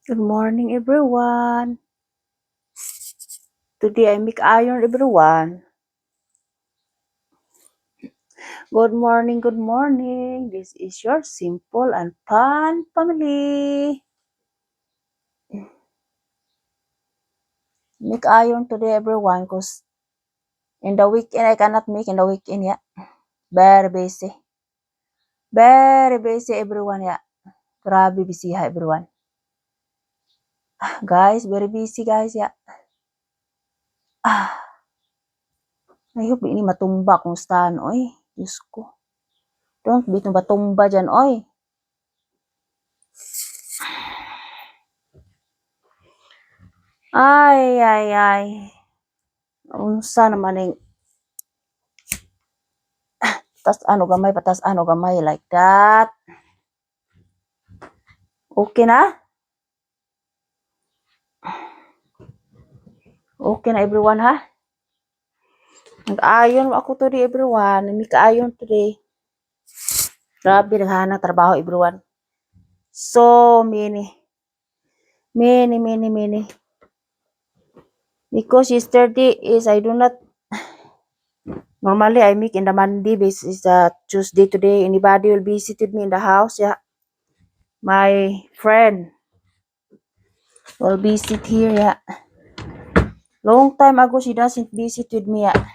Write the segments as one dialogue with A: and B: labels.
A: Good morning, everyone. Today I make iron, everyone. Good morning, good morning. This is your simple and fun family. Make iron today, everyone, because in the weekend I cannot make in the weekend, yeah. Very busy. Very busy, everyone, yeah. Grabe busy, ha, everyone. Guys, very busy, guys, yeah. Ah, I hope ini matumba kung saan, oy. Diyos ko. Don't be tumba-tumba dyan, oy. Ay. Unsa naman yung patas ano gamay like that. Okay na? Okay na everyone ha? Nag-ayon ako today everyone. May kaayon today. Grabe naghanap trabaho everyone. So many. Many. Because yesterday is I do not normally I make in the Monday basis Tuesday today. Anybody will visit me in the house, yeah. My friend will visit here, yeah. Long time ago she doesn't visit with me, yeah.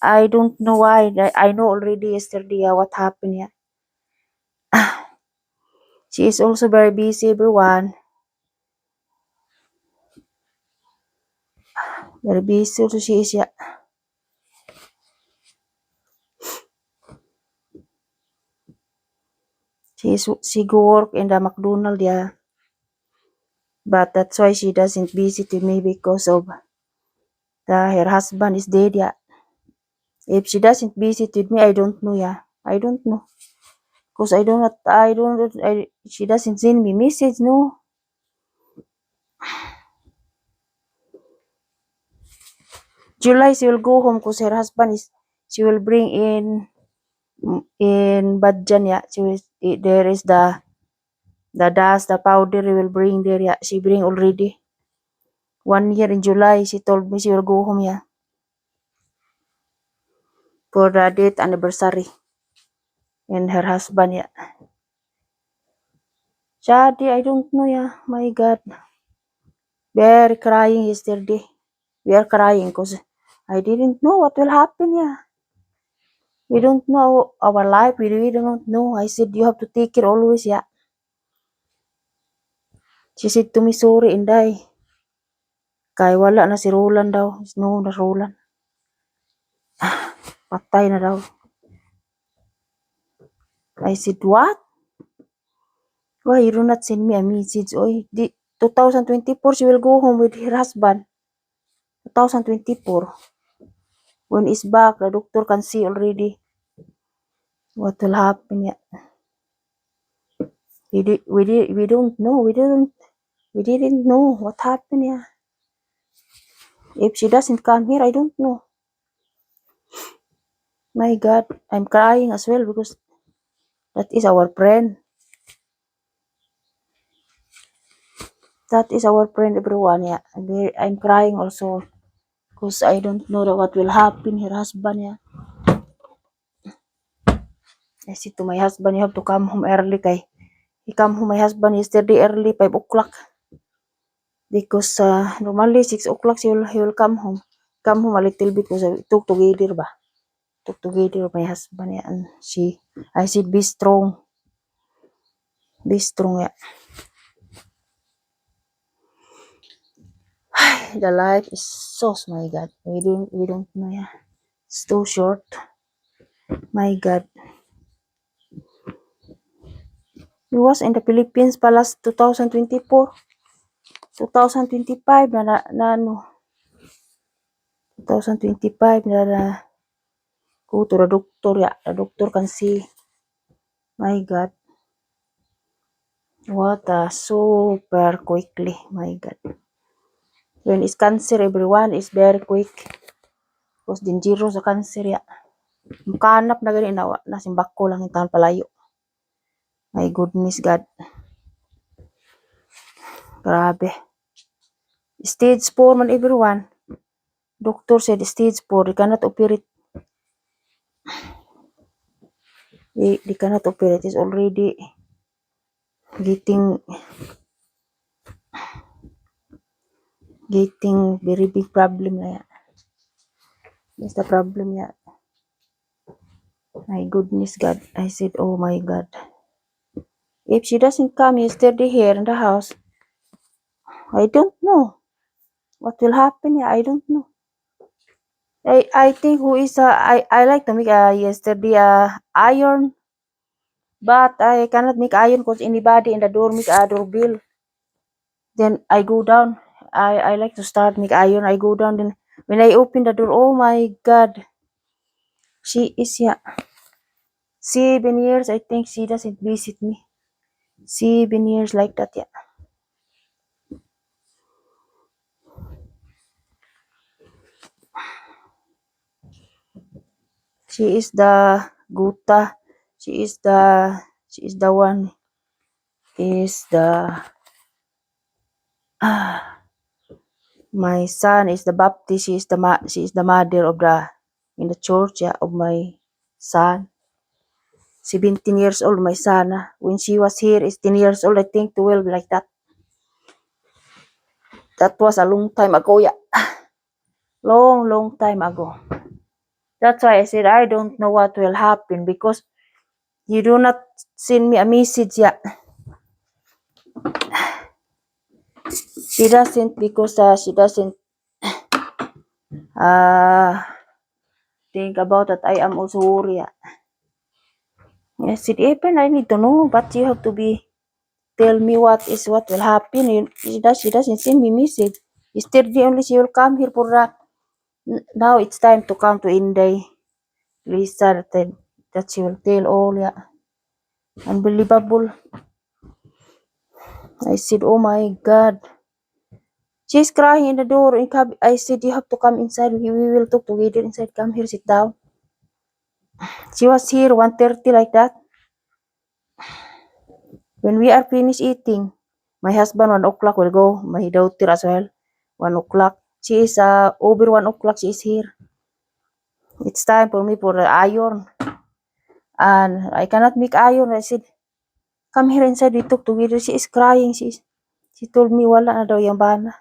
A: I don't know why. I know already yesterday what happened, yeah. She is also very busy, everyone. Very busy also she is, yeah. She go work in the McDonald's, yeah. But that's why she doesn't visit with me because of her husband is dead, yeah. If she doesn't visit with me, I don't know, yeah. I don't know. Because she doesn't send me message, no. July she will go home because her husband she will bring in Badjan, yeah. There is the dust, the powder we will bring there, yeah. She bring already. 1 year in July, she told me she will go home, yeah. For the date anniversary. And her husband, yeah. Shadi, I don't know, yeah. My God. Very crying yesterday. We are crying because I didn't know what will happen, yeah. We don't know our life. We don't know. I said, you have to take care always, yeah. She said to me, sorry, Inday. Kaya wala na si Roland daw. No, na Roland. Patay na daw. I said, what? Why you do not send me a message? Oy, 2024, she will go home with her husband. 2024. When is back, the doctor can see already what will happen. Yeah. We don't know. We didn't know what happened. Yeah. If she doesn't come here, I don't know. My God, I'm crying as well because that is our friend. That is our friend, everyone. Yeah. I'm crying also because I don't know what will happen. Her husband. Yeah. I said to my husband, you have to come home early. He come home, my husband, yesterday early, 5 o'clock. Because normally 6 o'clock he will come home. Come home a little bit because we talk together ba. Talk together with my husband, yeah. And I said, be strong. Be strong, yeah. The life is so, my God. We don't know, yeah. It's too short. My God. He was in the Philippines pa last 2024. 2025 na ano. 2025 na go to the doctor, yeah. The doctor can see. My God. What super quickly. My God. When it's cancer, everyone is very quick. Because dangerous sa cancer, yeah. Mukanap na gani na simbako lang yung taon palayo. My goodness, God. Grabe. Stage 4 man everyone. Doctor said stage 4. They cannot operate. They cannot operate. It's already getting very big problem na yan. That's the problem yeah. My goodness God. I said, oh my God. If she doesn't come yesterday here in the house, I don't know what will happen. Yeah, I don't know. I think who is I like to make yesterday iron, but I cannot make iron because anybody in the door make a doorbell. Then I go down. I like to start make iron. I go down. Then when I open the door, oh my God, she is 7 years. I think she doesn't visit me. 7 years like that. Yeah. She is the Guta. She is the one. Is the my son is the Baptist. She is the mother of the in the church of my son. 17 years old, my son. When she was here is 10 years old, I think 12 like that. That was a long time ago, yeah. Long time ago. That's why I said I don't know what will happen because you do not send me a message yet. She doesn't because she doesn't think about that. I am also worried. I said, even I need to know, but you have to tell me what will happen. She doesn't send me message. Yesterday only she will come here for now it's time to come to Inday. Lisa that she will tell all yeah. Unbelievable. I said, oh my God. She's crying in the door. I said, you have to come inside. We will talk together inside. Come here, sit down. She was here 1:30 like that. When we are finished eating, my husband 1 o'clock will go. My daughter as well. 1 o'clock. She is over 1 o'clock. She is here. It's time for me for the iron. And I cannot make iron. I said, come here inside. We talk together. She is crying. She told me wala na daw yung bana.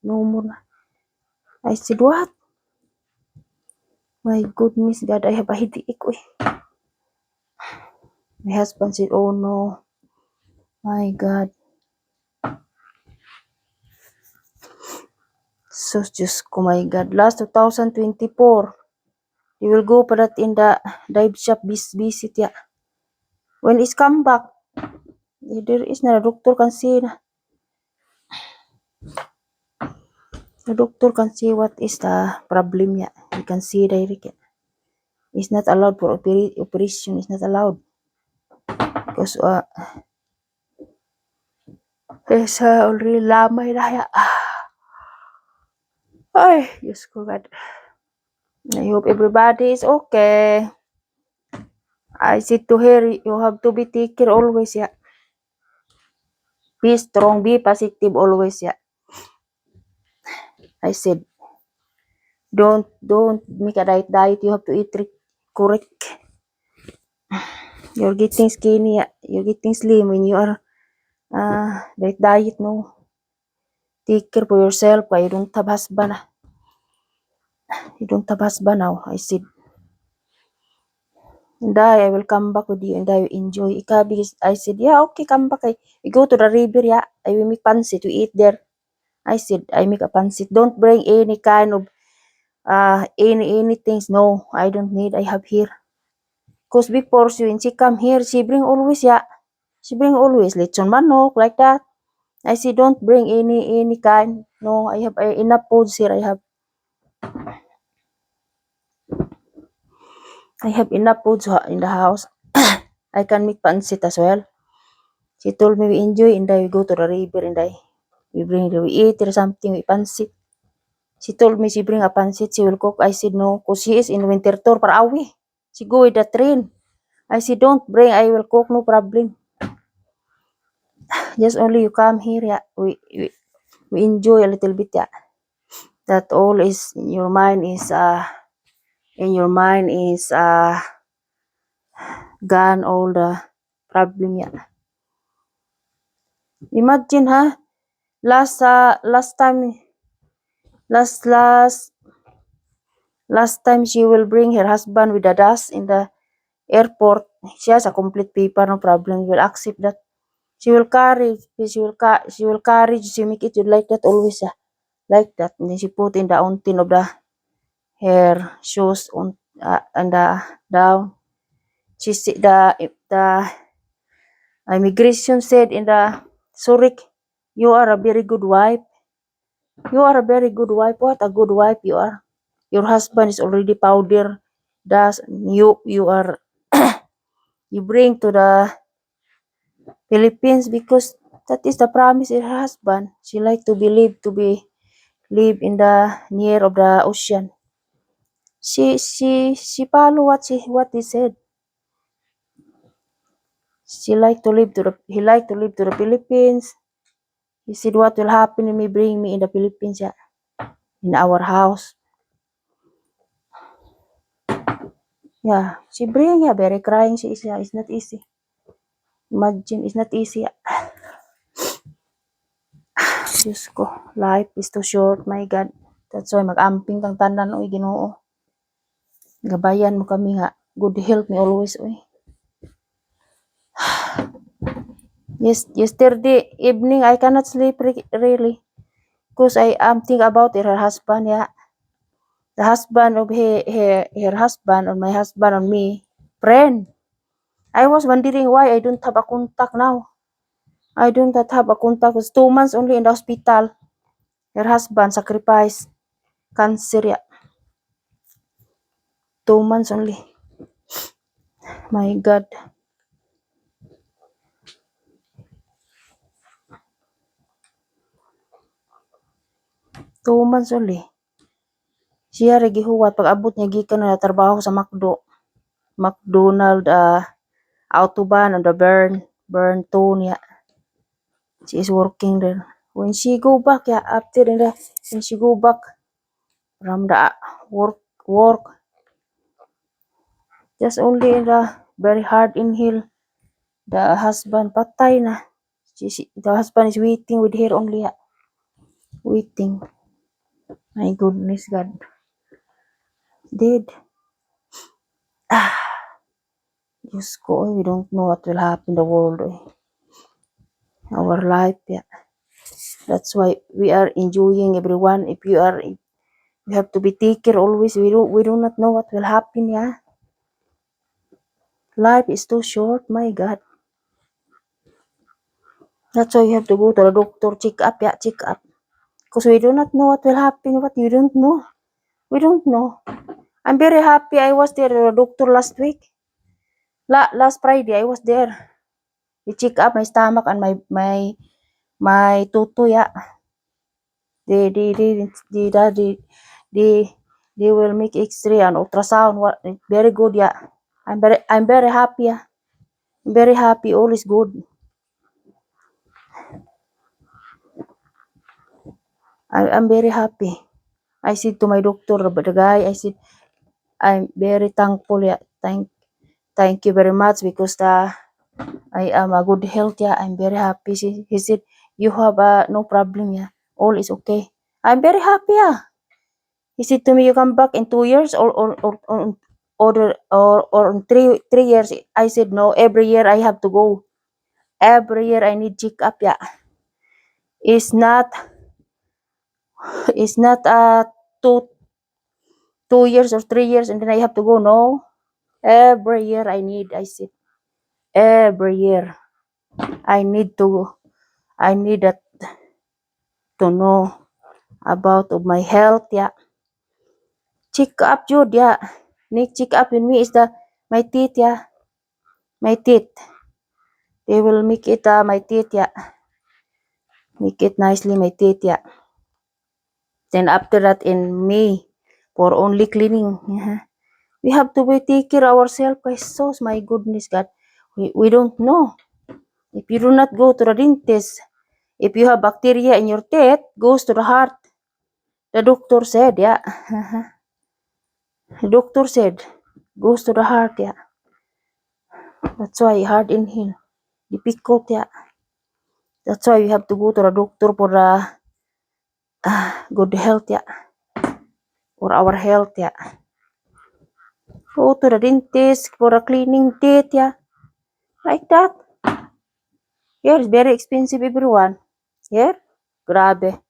A: No more na. I said, what? My goodness God, I have a headache. My husband said, oh no. My God. So just, oh my God. Last 2024. You will go pa that in the dive shop visit yeah. When it's come back, there is na doctor can see na. The doctor can see what is the problem yeah. You can see direct. It's not allowed for operation. It's not allowed. Because there's already lamay na yeah. Ay, Diyos ko God. I hope everybody is okay. I said to her, you have to be take care always yeah. Be strong, be positive always yeah. I said, don't make a diet. You have to eat correct. You're getting skinny. You're getting slim when you are diet. No, take care for yourself. You don't have husband. You don't have husband now. I said, and I will come back with you and I will enjoy. I said, yeah, okay, come back. We go to the river. Yeah, I will make pancit to eat there. I said, I make a pancit. Don't bring any kind of any things. No, I don't need. I have here. Cause before when she come here, she bring always lechon manok like that. I say don't bring any kind. No, I have enough foods here. I have enough foods in the house. I can make pancit as well. She told me we enjoy and then we go to the river and we eat or something with pancit. She told me she bring a pancit, she will cook. I said no, cause she is in winter tour Parawi. She go with the train. I said don't bring, I will cook, no problem. Just only you come here, yeah. We enjoy a little bit, yeah. That all is in your mind is gone all the problem, yeah. Imagine, huh? Last time last last last time she will bring her husband with the dust in the airport. She has a complete paper, no problem. Will accept that. She make it like that always, yeah. Like that. And then she put in the untin of the her shoes on and the down. She said the immigration said in the Zurich, you are a very good wife. You are a very good wife. What a good wife you are. Your husband is already powder. Thus you are you bring to the Philippines because that is the promise of her husband. She like to believe to be live in the near of the ocean. She follow what he said. He like to live to the Philippines. He said what will happen if me bring me in the Philippines, yeah, in our house. Yeah, she bring, yeah, very crying she is, yeah. It's not easy. Imagine, it's not easy, yeah. Diyos ko, life is too short, my God. That's why mag-amping kang tanan, oy Ginoo. Gabayan mo kami nga. Good health me always, oy. Yes, yesterday evening I cannot sleep really. Because I am think about her husband, yeah. The husband of her husband or my husband on me. Friend. I was wondering why I don't have a contact now. I don't have a contact. It's 2 months only in the hospital. Her husband sacrificed cancer, yeah. 2 months only. My God. 2 months only. Siya rin gihuwat pag abot niya gikan na trabaho sa McDonald Autobahn on the burn 2 niya. She is working there. When she go back, yeah, after that, when she go back from the work, just only in the very hard inhale, the husband patay na. The husband is waiting with her only, yeah. Waiting. My goodness, God. Dead. Diyos ko, we don't know what will happen in the world. Our life, yeah. That's why we are enjoying everyone. If you have to be take care always. We do not know what will happen, yeah. Life is too short, my God. That's why you have to go to the doctor, check up, yeah, check up. Because we do not know what will happen, what you don't know. We don't know. I'm very happy I was there at the doctor last week. Last Friday, I was there. They check up my stomach and my tutu, yeah. They will make X-ray and ultrasound. What very good, yeah. I'm very happy, yeah. I'm very happy. All is good. I'm very happy. I said to my doctor, the guy, I said, I'm very thankful, yeah. Thank you very much because I am a good health, yeah. I'm very happy. He said, you have no problem, yeah. All is okay. I'm very happy, yeah. He said to me, you come back in 2 years or in three years. I said no. Every year I have to go. Every year I need check up, yeah. It's not it's not two 2 years or 3 years and then I have to go. No. Every year I said every year I need that to know about of my health, yeah. Check up, Jude, yeah. Need check up in me is my teeth, yeah. My teeth. They will make it my teeth, yeah. Make it nicely my teeth, yeah. Then after that in May for only cleaning. Yeah. We have to take care ourselves, guys. So my goodness, God. We don't know. If you do not go to the dentist, if you have bacteria in your teeth, goes to the heart. The doctor said, yeah. The doctor said, goes to the heart, yeah. That's why hard inhale. Difficult, yeah. That's why you have to go to the doctor for good health, yeah. For our health, yeah. Go to the dentist for a cleaning teeth, yeah. Like that. Here is very expensive, everyone. Here, grabe.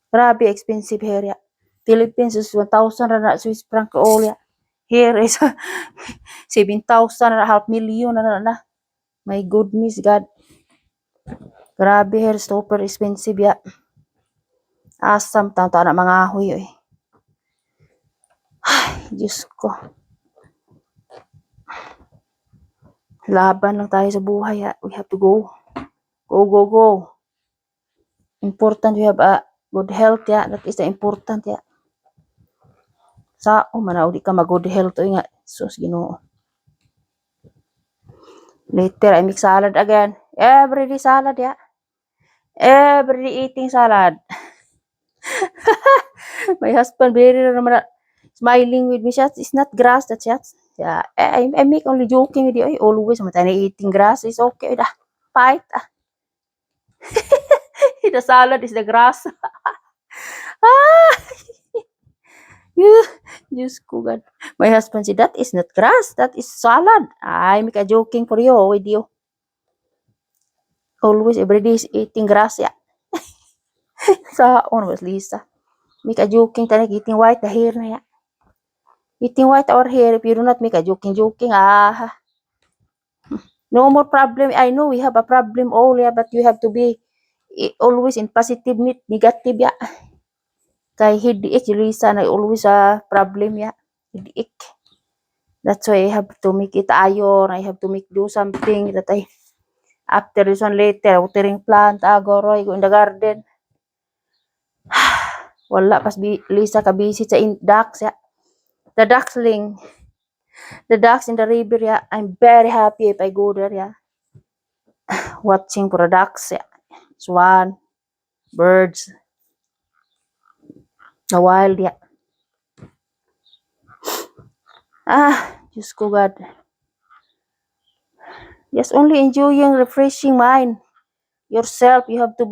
A: Grabe expensive here, yeah. Philippines is 1,000 na Swiss franc all, yeah. Here is 7,000 na half million na. My goodness, God. Grabe here, super expensive, yeah. Asam, taon-taon na mga ahoy, eh. Ay, Diyos ko. Laban lang tayo sa buhay, yeah. We have to go. Go, go, go. Important we have a good health, yeah. That is the important, yeah. Sao man di ka mag-good health, nga. Sus, Ginoo. Later, I make salad again. Every day salad, yeah. Every day eating salad. My husband very naman smiling with me. Siya, it's not grass, that's it. Yeah, I make only joking with you. Ay, always, matay eating grass is okay dah. Fight. The salad is the grass. Ah! Diyos ko, God. My husband said, that is not grass, that is salad. I make a joking for you, with you. Always, every day is eating grass, yeah. Sa was Lisa. Make a joking, tanig eating white, the hair na, yeah. Eating white or hair, if you do not make a joking, no more problem. I know we have a problem all, yeah, but you have to be always in positive, negative, yeah. Kay headache, Lisa, na always a problem, yeah. Headache. That's why I have to make it iron. I have to make do something that after this one later, watering plant, agoroy, go in the garden. Wala, pas Lisa ka busy sa ducks, yeah. The ducksling. The ducks in the river, yeah. I'm very happy if I go there, yeah. Watching for the ducks, yeah. Swan, birds, the wild, yeah. Diyos ko, God. Just only enjoying, refreshing mind. Yourself, you have to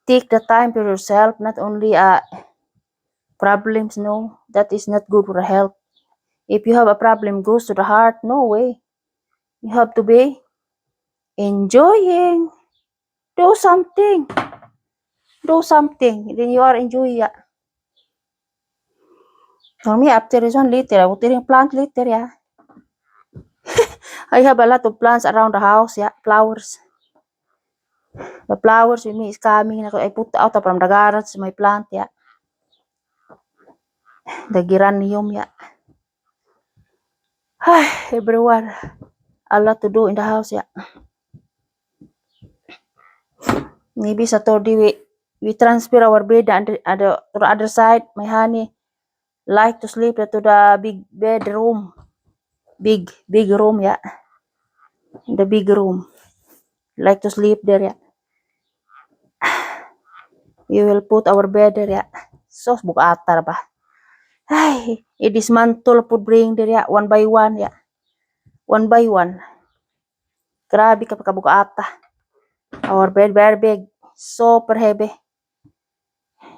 A: take the time for yourself, not only problems, no. That is not good for the health. If you have a problem, goes to the heart, no way. You have to be enjoying. Do something. Do something. Then you are enjoying, yeah. For me, after this one later, I will plant later, yeah. I have a lot of plants around the house, yeah. Flowers. The flowers with me is coming. I put out from the garage, my plant, yeah. The geranium, yeah. Everyone. A lot to do in the house, yeah. Maybe Saturday we transfer our bed to the other side. My honey like to sleep to the big bedroom. Big room, yeah. The big room. Like to sleep there, yeah. We will put our bed there, yeah. So, buka atar ba? Ay, i-dismantle po bring there, yeah. One by one, yeah. One by one. Grabe ka pagkabuka ata. Our bed very big. Super heavy.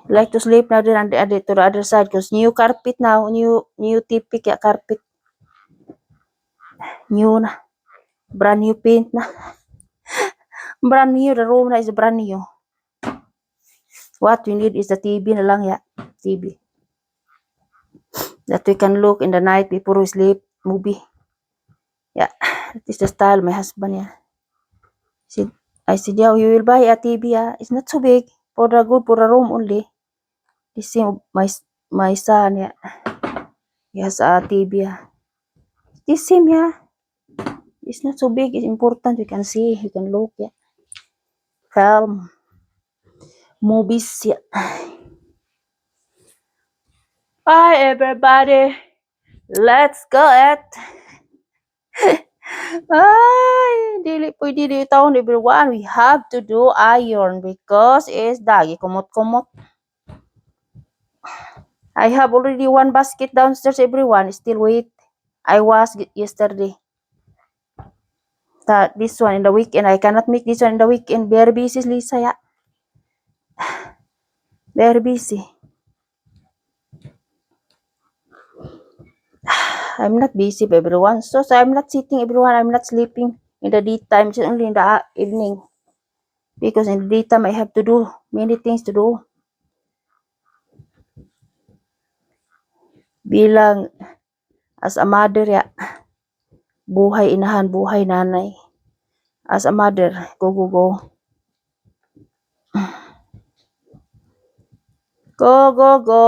A: Like to sleep now there and to the other side because new carpet now. New tipik, yeah, carpet. New na. Brand new paint na. Brand new. The room na is brand new. What we need is the TV na lang, yeah. TV. That we can look in the night before we sleep. Movie. Yeah. That is the style my husband, yeah. I said, yeah, you will buy a TV, yeah. It's not so big. For the good, for the room only. This same my son, yeah. He has a TV, yeah. This same, yeah. It's not so big. It's important. We can see. We can look, yeah. Film. Movies, yeah. Hi, everybody. Let's go at Ay, dili pwede di taon everyone. We have to do iron because it's dagi kumot-kumot. I have already one basket downstairs everyone. Still wait. I was yesterday. This one in the weekend. I cannot make this one in the weekend. Very busy, Lisa. Yeah. Very busy. I'm not busy, everyone. So I'm not sitting, everyone. I'm not sleeping in the daytime. It's only in the evening. Because in the daytime, I have to do many things to do. Bilang as a mother, ya. Buhay inahan, buhay nanay. As a mother, go, go, go. Go, go, go.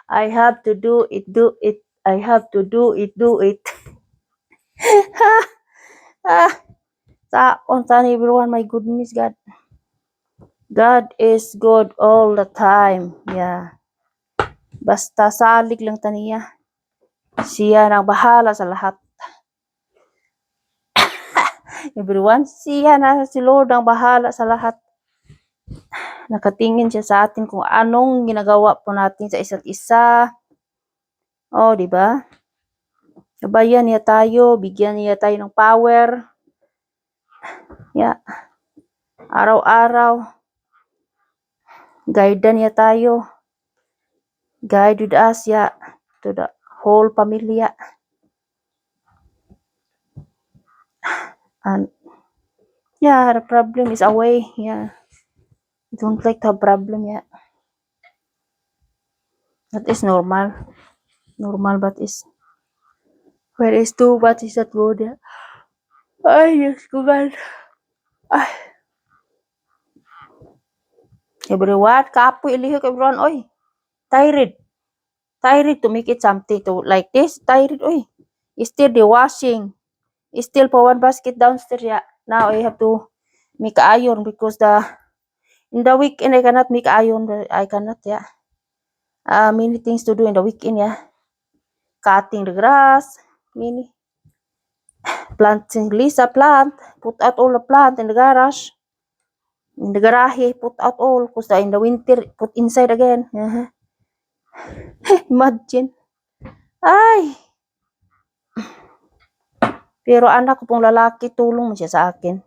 A: I have to do it, do it. I have to do it, do it. On time, everyone. My goodness, God. God is good all the time. Yeah. Basta salig lang taniya. Siya nang bahala sa lahat. Everyone, siya na si Lord ang bahala sa lahat. Nakatingin siya sa atin kung anong ginagawa po natin sa isa't isa. Oh, di ba? Sabayan niya tayo, bigyan niya tayo ng power. Yeah. Araw-araw. Guide niya tayo. Guide with us, yeah, to the whole pamilya. And yeah, the problem is away. Yeah. I don't like the problem, yeah. That is normal. Normal, but is where is too bad is that good, yeah. Ay, Diyos ko, God. Ay. Everyone, kapoy ilihok, everyone, oy. Tired. Tired to make it something to like this. Tired, oy. Still the washing. Still for one basket downstairs, yeah. Now I have to make iron because in the weekend I cannot make iron. I cannot, yeah. Many things to do in the weekend, yeah. Cutting the grass, many planting Lisa plant, put out all the plant in the garage. In the garage, put out all, because in the winter, put inside again. Imagine. Ay! Pero anak ko pong lalaki, tulong mo siya sa akin.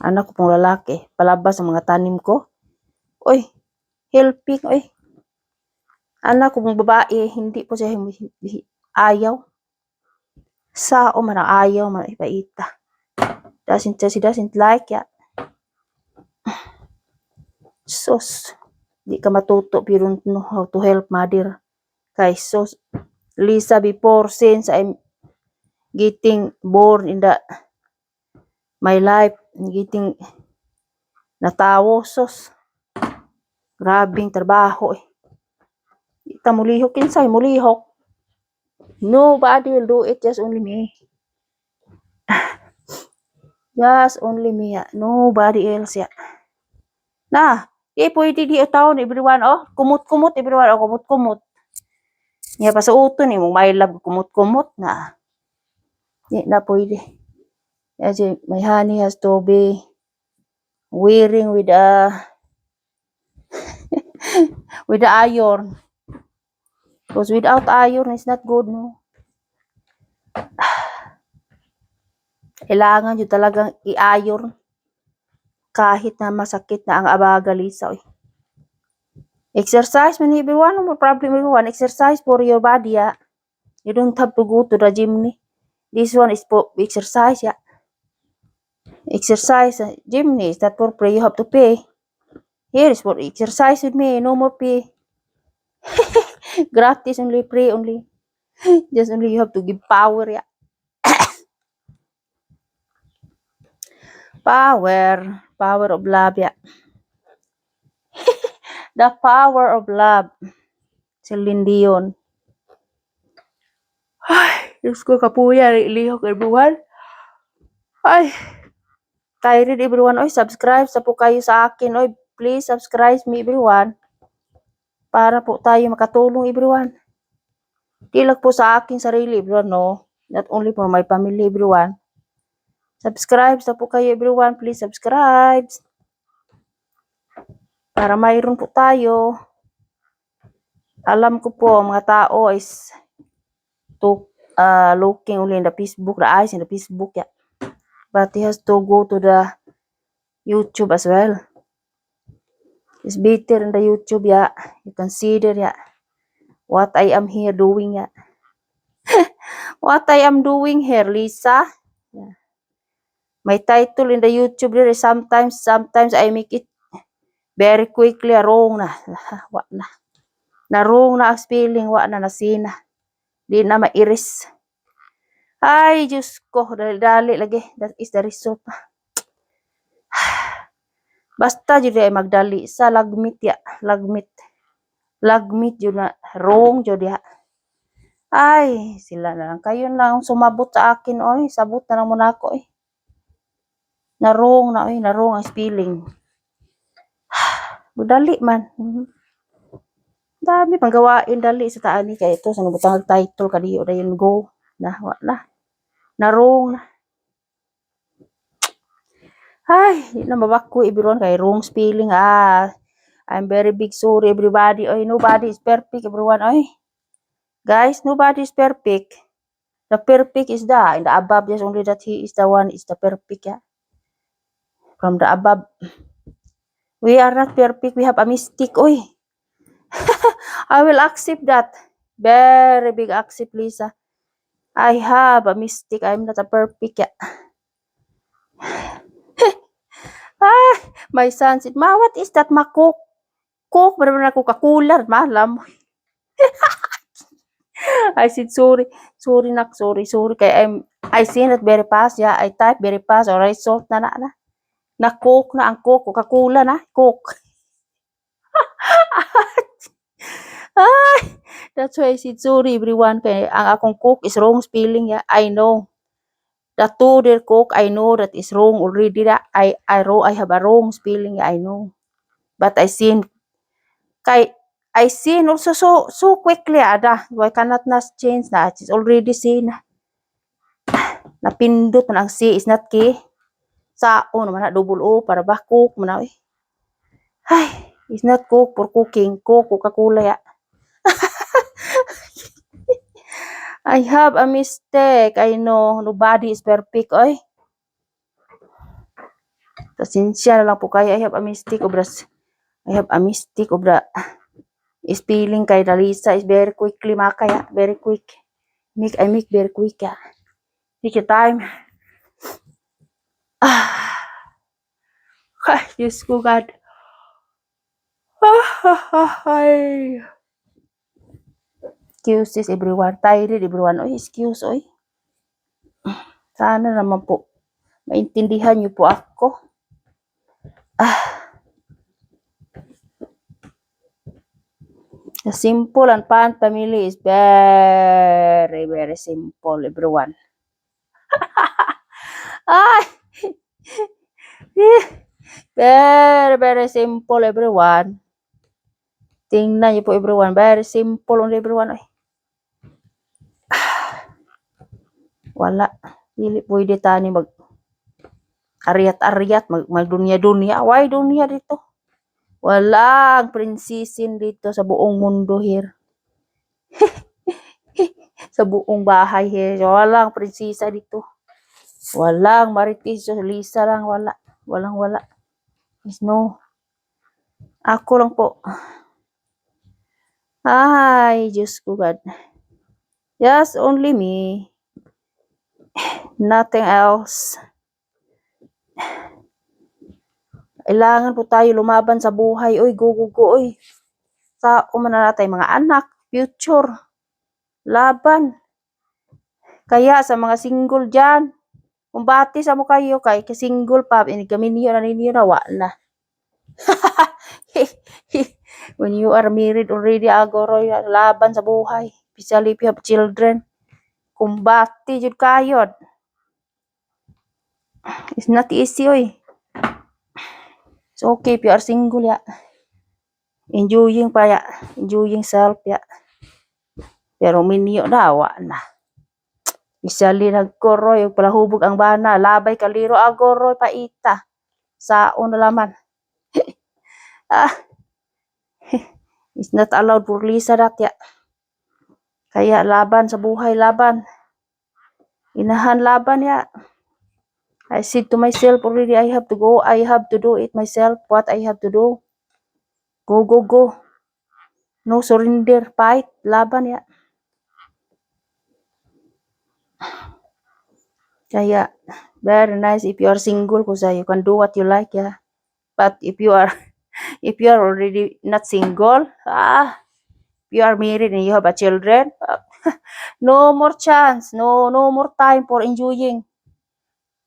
A: Anak ko pong lalaki, palabas ang mga tanim ko. Oy, helping, oy. Anak ko pong babae, hindi po siya ayaw. Sao man ang ayaw, man ipaita. She doesn't like, yeah. Sus, di ka matuto, pero don't know how to help mother. Kay sus, Lisa, before, since I'm getting born in my life, getting natawo, sus. Grabing trabaho, eh. Ita mulihok, kinsay mulihok. Nobody will do it, just only me. Just only me, yeah. Nobody else, yeah. Nah, pwede di taon, everyone, oh. Kumot-kumot, everyone, oh, kumot-kumot. Nga pa sa uton, mong may love, kumot-kumot na. Di na pwede. Kasi my honey has to be wearing with with the iron. Because without iron, it's not good, no? Kailangan yun talagang i-iron. Kahit na masakit na ang abaga, Lisa, eh. Exercise, man, everyone, no problem, everyone. Exercise for your body, yeah. You don't have to go to the gym, ni. This one is for exercise, yeah. Exercise, gym, is that for free, you have to pay. Here is for exercise with me, no more pay. Gratis, only free, only. Just only you have to give power, yeah. Power of love, yeah. The power of love. Celine Dion. Ay, Diyos ko, kapuya, ilihok, everyone. Ay, tired, everyone. Oy, subscribe sa po kayo sa akin. Oy, please subscribe me, everyone. Para po tayo makatulong, everyone. Di lang po sa akin sarili, everyone, no. Not only for my family, everyone. Subscribe sa po kayo, everyone. Please subscribe. Para mayroon po tayo. Alam ko po, mga tao is looking only in the Facebook, the eyes in the Facebook, yeah. But he has to go to the YouTube as well. It's better in the YouTube, yeah. You consider, yeah, what I am here doing, yeah. What I am doing here, Lisa. Yeah. My title in the YouTube there is sometimes I make it very quickly wrong na. Wa na. Na wrong na ang spelling, wa na nasina. Di na mairis. Ay, Diyos ko, dali lagi. That is the result. Basta jud ay magdali sa lagmit ya, lagmit. Lagmit jud na wrong jud ya. Ay, sila na lang kayo lang sumabot sa akin oy, sabot na lang muna ako oy. Na wrong ang spelling. Dali man. Dami pang gawain dali sa taani kay ito sa butang title kadiyo dayon go na wala. Na wrong na. Ay, di na mabako everyone kay wrong spelling. I'm very big sorry everybody. Oy, nobody is perfect everyone. Oy. Guys, nobody is perfect. The perfect is in the above. Just only that he is the one is the perfect. Yeah. From the above. We are not perfect. We have a mistake. Oy. I will accept that. Very big accept, Lisa. I have a mistake. I'm not a perfect. Yeah. My son said, Ma, what is that? Cook. Cook. Meron ako kakular. Malam. I said, sorry. Sorry, nak. Sorry. Kaya I seen it very fast. Yeah, I type very fast. Or result na. Na cook na ang cook. Coca-Cola na. Cook. Ay, that's why I said, sorry everyone. Kaya ang akong cook is wrong spelling. Yeah, I know. The two their cook, I know that is wrong already. That I have a wrong spelling. Yeah, I know. But I seen also so quickly ada. Why cannot not change na? It's already seen. Napindot man ang C is not K. Sao naman na double O para ba cook man na. Ay, it's not cook for cooking. Cook, Coca-Cola ya. I have a mistake. I know. Nobody is perfect. Oy. Pasensya na lang po kayo. I have a mistake. I have a mistake. Spelling kay Dalisa is very quickly makaya. Very quick. I make very quick. Ya. Take your time. Ay, Diyos ko God. Ay. Excuses everyone. Tired everyone. Oy, excuse oy. Sana naman po maintindihan niyo po ako. The simple and fun family is very, very simple, everyone. Ay! Very, very simple, everyone. Tingnan niyo po, everyone. Very simple only, everyone. Ay. Wala. Dili pwede tani mag ariat-ariat, magdunya-dunya. Why dunya dito? Walang prinsisin dito sa buong mundo here. Sa buong bahay here. Walang prinsisa dito. Walang Marites. Lisa lang. Wala. No. Ako lang po. Ay, Diyos ko God. Just only me. Nothing else. Kailangan po tayo lumaban sa buhay. Oy, go, oy. Sa umana natin mga anak, future. Laban. Kaya sa mga single dyan, kung bati sa mo kayo, kay single pa, kami niyo na wala. When you are married already, agoroy, laban sa buhay. Especially if you have children. Kung bati jud kayo. It's not easy, oy. It's okay if you are single, ya. Enjoying pa, ya. Enjoying self, ya. Pero minyo na, wala na. Isali nagkoroy, ug palahubog ang bana, labay kaliro agoroy paita. Saon na laman. Ah, it's not allowed for Lisa that ya. Kaya laban sa buhay, laban. Inahan laban ya. I said to myself already, I have to go. I have to do it myself. What I have to do. Go, go, go. No surrender. Fight. Laban ya. Kaya, very nice if you are single because you can do what you like ya. But if you are already not single, you are married and you have a children, no more chance, no more time for enjoying.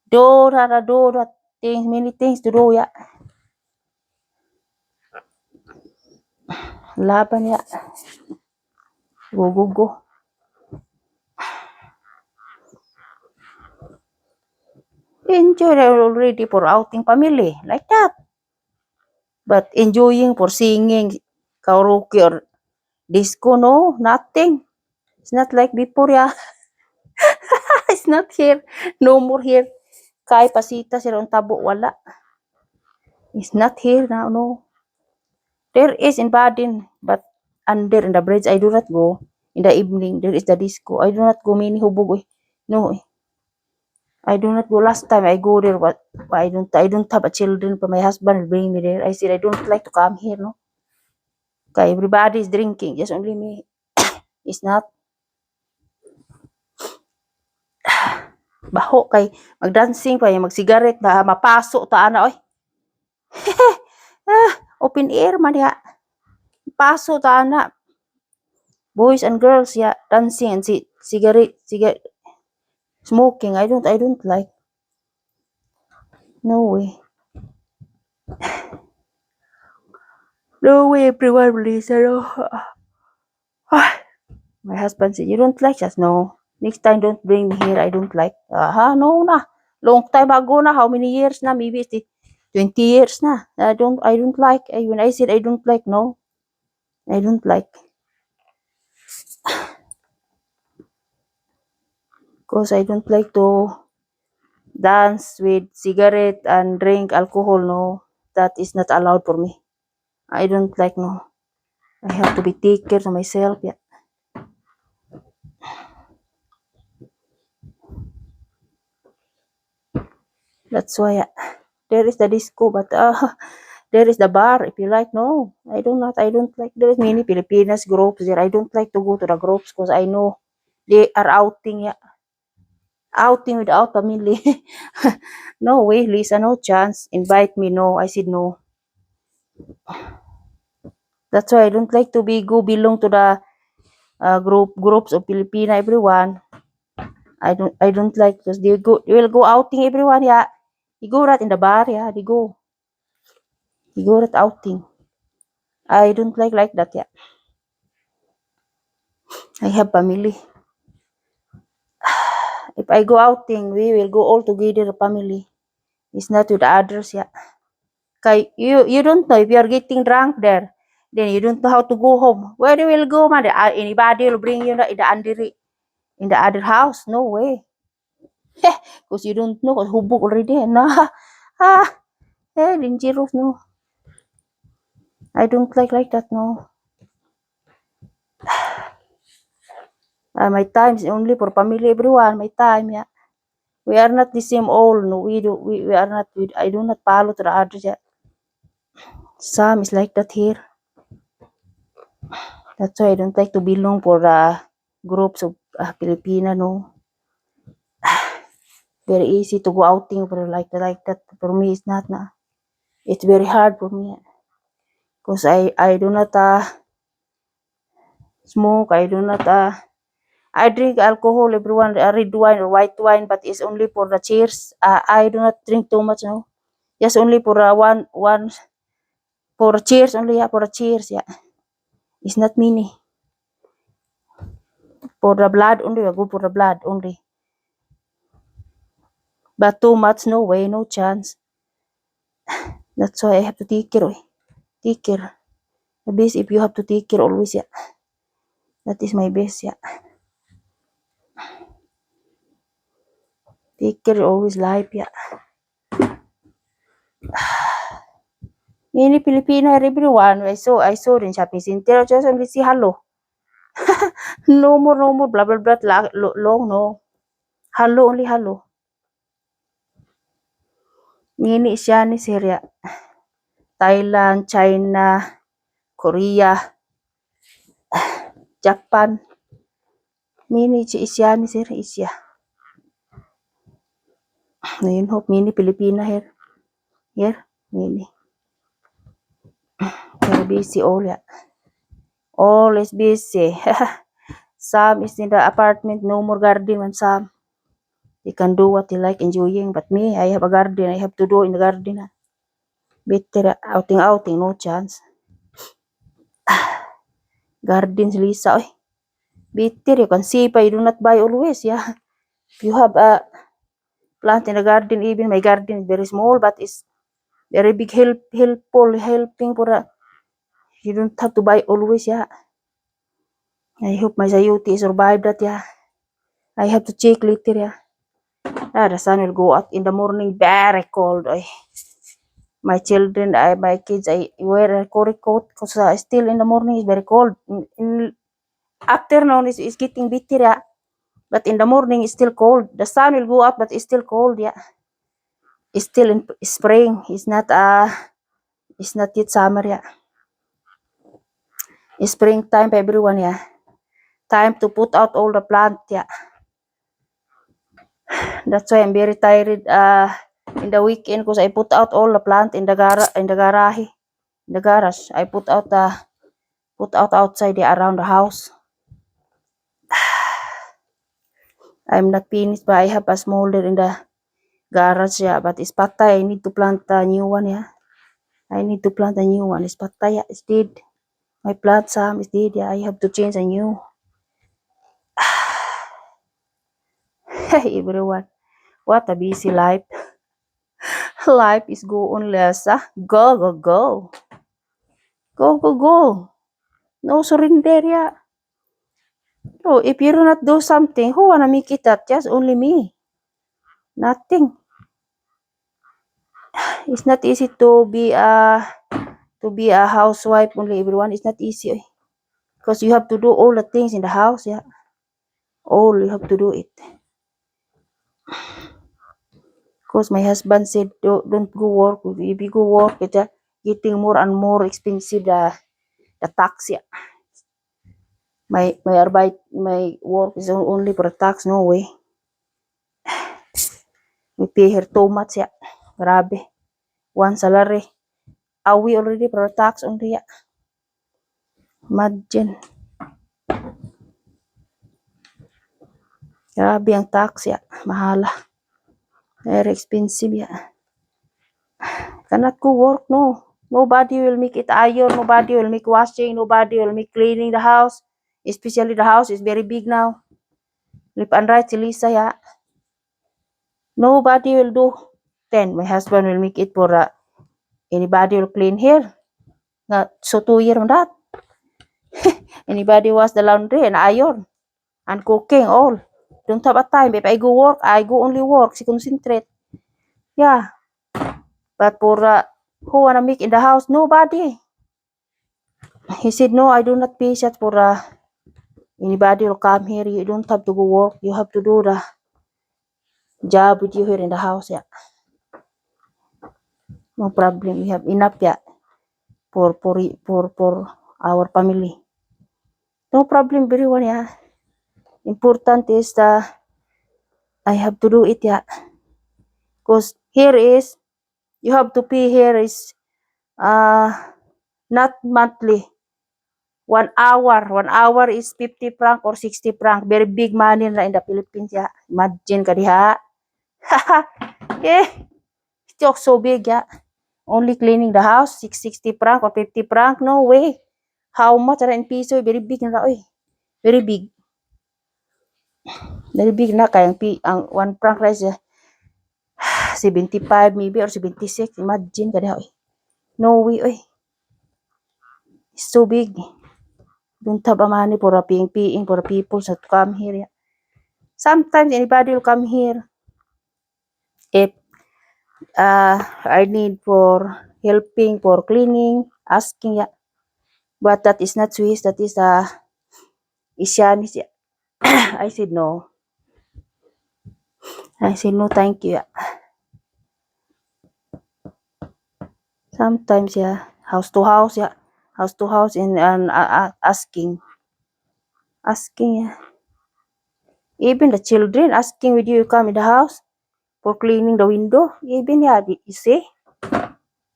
A: Do that things, many things to do ya. Laban ya. Go, go, go. Enjoy already for outing family, like that. But enjoying for singing karaoke or disco, no, nothing. It's not like before, yeah. It's not here. No more here. Kay pasita sila ang tabo, wala. It's not here now, no. There is in Baden, but under in the bridge, I do not go. In the evening, there is the disco. I do not go mini hubog. No, I do not go. Last time I go there, but I don't have a children. But my husband will bring me there. I said I don't like to come here, no. Okay, everybody is drinking, just only me. It's not. Baho kay magdancing pa, magsigaret ba mapaso ta ana oy. Open air man ya. Paso ta ana. Boys and girls ya dancing and cigarette smoking. I don't like. No way. No way, everyone will listen. My husband said, you don't like us? No. Next time, don't bring me here. I don't like. No na. Long time ago na. How many years na? Maybe it's 20 years na. I don't like. When I said I don't like, no. I don't like. Because I don't like to dance with cigarette and drink alcohol, no. That is not allowed for me. I don't like, no. I have to be take care of myself, yeah. That's why there is the disco, but there is the bar if you like. No, I don't like. There is many Filipinas groups there. I don't like to go to the groups because I know they are outing, yeah. Outing without family. No way, Lisa, no chance. Invite me, no. I said no. That's why I don't like to belong to the groups of Filipina everyone. I don't like because they will go outing everyone, yeah. You go right in the bar, yeah. They go right outing. I don't like that, yeah. I have family. If I go outing, we will go all together, family. It's not with others, yeah. Kay you don't know if you are getting drunk there, then you don't know how to go home. Where you will go, man? Anybody will bring you in the other house? No way. Because you don't know, because hubog already. No. Dangerous, no. I don't like that, no. My time is only for family, everyone. My time, yeah. We are not the same all, no. We are not. I do not follow to the others, yeah. Some is like that here. That's why I don't like to belong for groups of Filipina, no. Very easy to go outing for like that. For me, it's not na. It's very hard for me. Because I do not smoke. I do not I drink alcohol, everyone, red wine or white wine, but it's only for the cheers. I do not drink too much, no. Just only for one for cheers only, yeah, for the cheers, yeah. It's not many. For the blood only, I go for the blood only. But too much, no way, no chance. That's why I have to take care. Take care. The best if you have to take care always, yeah. That is my best, yeah. Picker always live, yeah. Many Filipino everyone. I saw in shopping center. Just only see hello. No more, blah blah blah, long no. Hello, only hello. Many siya ni Syria. Thailand, China, Korea, Japan. Many siya ni Syria isya. Ngayon hope many Filipina here. Here, many. Very busy all yeah. All is busy. Some is in the apartment, no more garden and some. They can do what they like enjoying. But me, I have a garden. I have to do in the garden. Better outing, no chance. Gardens, Lisa. Oy. Better, you can see, but you do not buy always, yeah. If you have a plant in the garden, even my garden is very small, but it's very big helping for you don't have to buy always, yeah. I hope my sayuti survive that, yeah. I have to check later, yeah. The sun will go out in the morning, very cold. Oy. My children, my kids, I wear a coat because still in the morning it's very cold. In afternoon is getting bitter, yeah. But in the morning it's still cold. The sun will go up, but it's still cold, yeah. It's still in spring. It's not yet summer, yeah. It's springtime for everyone, yeah. Time to put out all the plant, yeah. That's why I'm very tired in the weekend because I put out all the plant in the garage. In the garage. I put out outside, yeah, around the house. I'm not finished, but I have a smolder in the garage, yeah. But it's patay. I need to plant a new one, yeah. I need to plant a new one. It's patay, yeah. It's dead. My plant some is dead, yeah. I have to change a new. Everyone, what a busy life. Life is go on, Lesa. Go, go, go. Go, go, go. No surrender, yeah. No, if you do not do something, who wanna make it up? Just only me. Nothing. It's not easy to be a housewife only, everyone. It's not easy. Because you have to do all the things in the house, yeah. All you have to do it. Because my husband said don't go work. If you go work, it's getting more and more expensive the tax, yeah. My work is only for tax, no way. We pay her too much, yeah. Grabe. One salary. We already for tax only, yeah. Imagine. Grabe ang tax, yeah. Mahala. Very expensive, yeah. Cannot go work, no. Nobody will make it iron. Nobody will make washing. Nobody will make cleaning the house. Especially the house is very big now. Left and right, si Lisa, yeah. Nobody will do. Then my husband will make it for anybody will clean here. Not so 2 years on that. Anybody wash the laundry and iron and cooking all. Don't have a time. If I go work, I go only work. Si concentrate. Yeah. But for who wanna make in the house? Nobody. He said, no, I do not pay that for anybody will come here. You don't have to go work. You have to do the job with you here in the house, yeah. No problem. We have enough, yeah, for our family. No problem, everyone, yeah. Important is I have to do it, yeah. Because here is you have to pay here is not monthly. 1 hour. 1 hour is 50 franc or 60 franc. Very big money na in the Philippines, yeah. Imagine ka diha. Eh, it's so big, yeah. Only cleaning the house, 660 franc or 50 franc. No way. How much are in piso? Very big na oy. Very big. Very big na kaya ang 1 franc rice 75 maybe or 76. Imagine ka diha oy. No way oy. It's so big. Don't have a money for paying for people to come here. Yeah. Sometimes anybody will come here. If I need for helping for cleaning, asking, yeah. But that is not Swiss, that is Asianis, yeah. I said no. I said no, thank you, yeah. Sometimes, yeah, house to house, yeah. House to house and asking, yeah. Even the children asking with you come in the house for cleaning the window. Even, yeah, you see,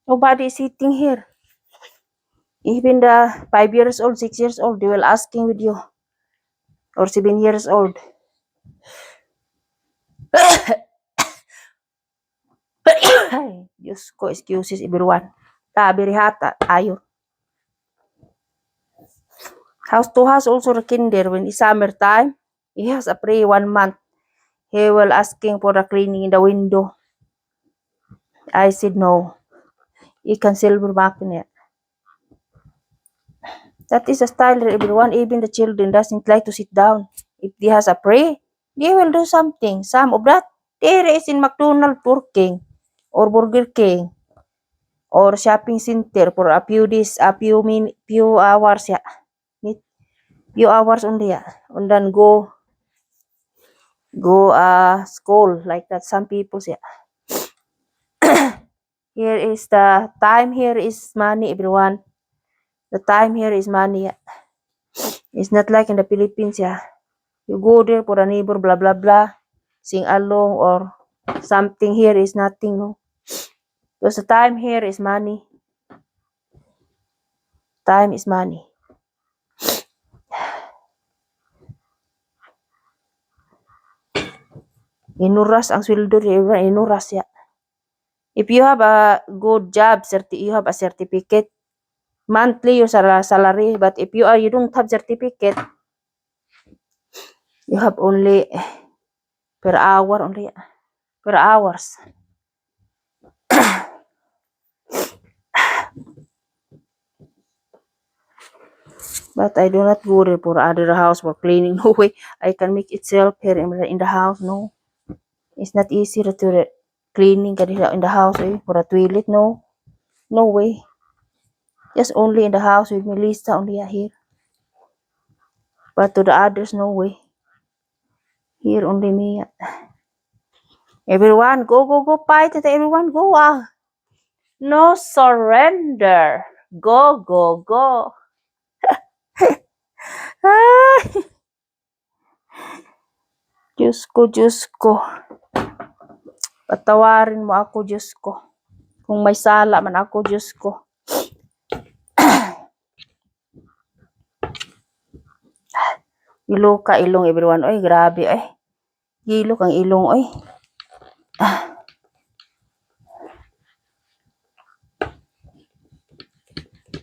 A: nobody is sitting here. Even the 5 years old, 6 years old, they will asking with you. Or 7 years old. Ay, Diyos ko, excuses everyone. Very hot, ayo. House to house also the kinder when it's summertime. He has a free 1 month. He will asking for the cleaning in the window. I said no. You can silver back in it. That is a style that everyone, even the children, doesn't like to sit down. If they has a pray, they will do something. Some of that, there is in McDonald's working or Burger King or shopping center for a few days, few hours, yeah. Few hours only, yeah. And then go school like that. Some people, yeah. Here is the time. Here is money, everyone. The time here is money. Yeah. It's not like in the Philippines, yeah. You go there for a neighbor, blah blah blah, sing along or something. Here is nothing, no. Because the time here is money. Time is money. Inuras ang sweldo there, inuras, yeah. If you have a good job, you have a certificate, monthly your salary. But if you don't have certificate, you have only per hour only, per hours. But I do not go there for other house for cleaning. No way. I can make itself here in the house. No, it's not easy to cleaning in the house, for a toilet. No, no way. Just only in the house with Melissa only, here. But to the others, no way. Here only me. Everyone, go, go, go, fight it. Everyone, go. No surrender. Go, go, go. Ay, Diyos ko, Diyos ko. Patawarin mo ako, Diyos ko. Kung may sala man ako, Diyos ko. Ilo ka ilong, everyone. Oy, grabe, ay. Gilok ang ilong, oy.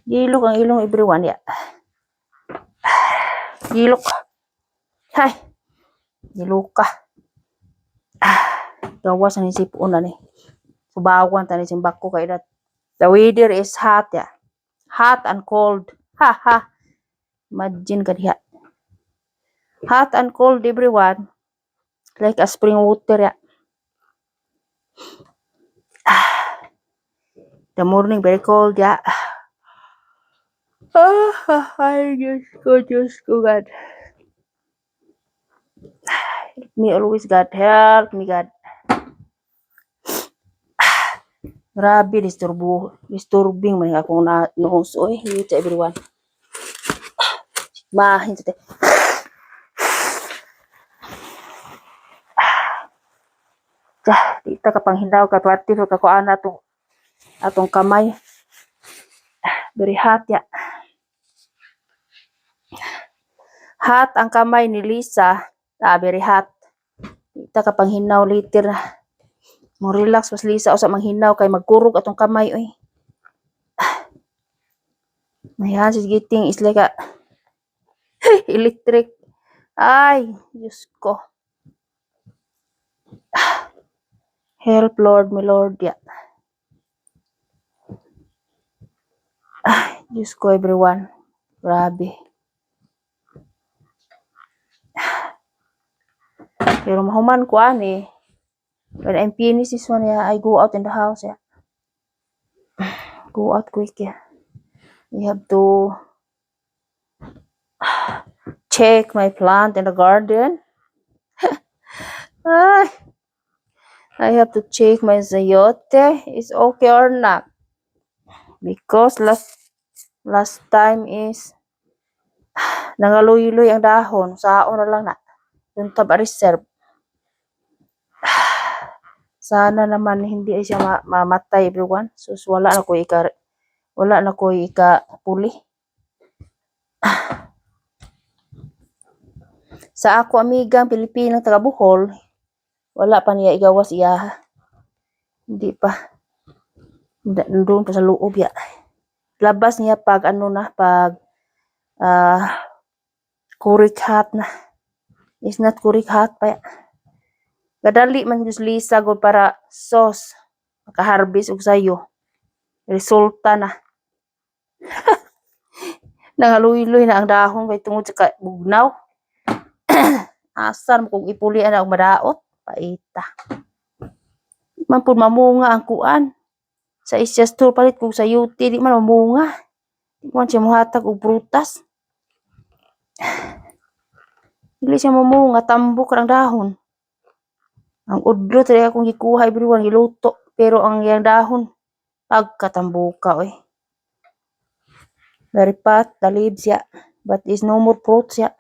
A: Gilok ang ilong, everyone, ya. Gilok. Hay. Gilok ka. Gawas ang isipon na ni. Subawan tani simbak ko kay that. The weather is hot, ya. Hot and cold. Ha, ha. Imagine ka diha. Hot and cold, everyone. Like a spring water, ya. The morning very cold, ya. Ay, Diyos ko, God. Help me always, God. Help me, God. Grabe, disturbing man akong nose. Oy, to everyone. Mahin sa Dita ka pang hindaw ka tuwati ka ko ana atong kamay. Very hot, ya. Hot ang kamay ni Lisa. Very hot. Dita ka pang hinaw later. Mo relax mas Lisa usa manghinaw kay magkurog atong kamay, oy. My hands is getting is like a electric. Ay, Diyos ko. Help, Lord, my Lord, ya. Ay, Diyos ko, everyone. Grabe. Pero mahuman ko ani. When I'm finished this one, yeah, I go out in the house, yeah. Go out quick, yeah. You have to check my plant in the garden. Ah, I have to check my zayote is okay or not. Because last time is nangaluy-luy ang dahon. Saon na lang na. Yung taba reserve. Sana naman hindi siya mamatay everyone. So wala na ko ika puli. Sa ako amigang Pilipinang taga Bohol, wala pa niya igawas iya. Hindi pa. Nandun pa sa loob ya. Labas niya pag kurikat na. It's not kurikat pa ya. Kadali man just lisa go para sauce. Makaharvest og sayo. Resulta na. Nangaluy-luy na ang dahon kay tungod sa bugnaw. Asar mo kung ipulian ang madaot. Paita. Man po mamunga ang kuan. Sa isya store palit kung sa UT, di man mamunga. Di man siya muhatag og prutas. Dili siya mamunga, tambok ang dahon. Ang udlo talaga akong gikuha everyone, giluto. Pero ang yang dahon, pagkatambuka, oy. Very fat, the leaves, yeah. But is no more fruits, yeah.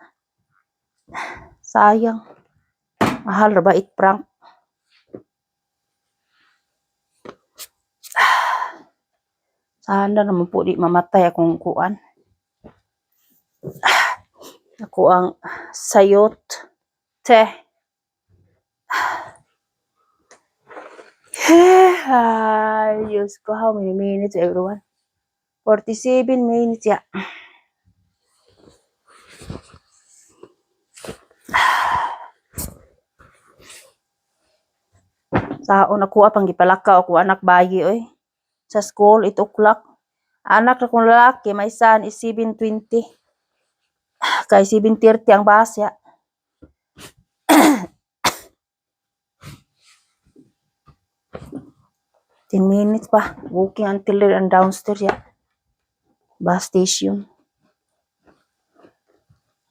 A: Sayang. Mahal ra ba it prank? Sana naman po di mamatay akong kuan. Ako ang sayot. Ay, Diyos ko, how many minutes everyone? 47 minutes, yeah. Saon ako apang gipalakaw ako anak bayi oy. Sa school 8 o'clock. Anak na kong lalaki, my son is 7:20. Kay 7:30 ang bus ya. Ten minutes pa. Walking until there and downstairs ya. Bus station.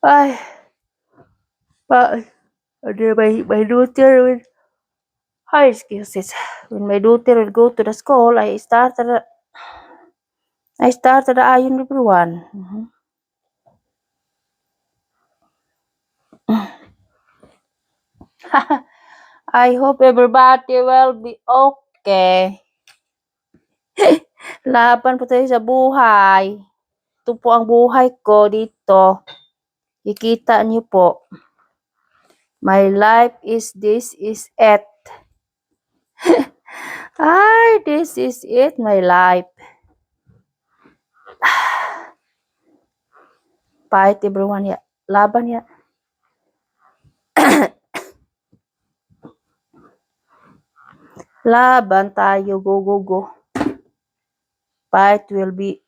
A: Ay. My daughter will hi excuses. When my daughter will go to the school, I started the iron everyone. I hope everybody will be okay. Laban po tayo sa buhay. Ito po ang buhay ko dito. Ikita niyo po. My life is this is it. Ay, this is it, my life. Fight everyone ya. Laban ya. Laban tayo. Go, go, go. Fight will be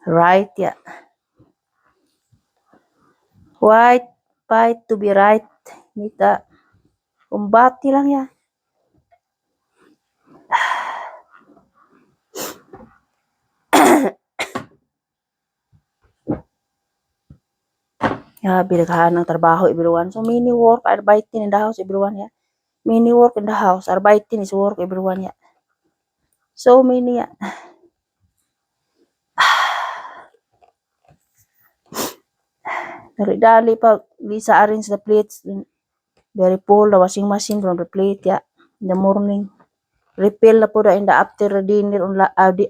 A: right ya. Fight to be right. Nita. Kumbati lang ya. Bilaghan ng trabaho everyone. So mini work, arbeiting in the house everyone ya. Mini work in the house, arbeiting is work everyone ya. So many ya. Dali pa Lisa arrange the plates. Very full the washing machine from the plate ya. In the morning. Refill na po in the after dinner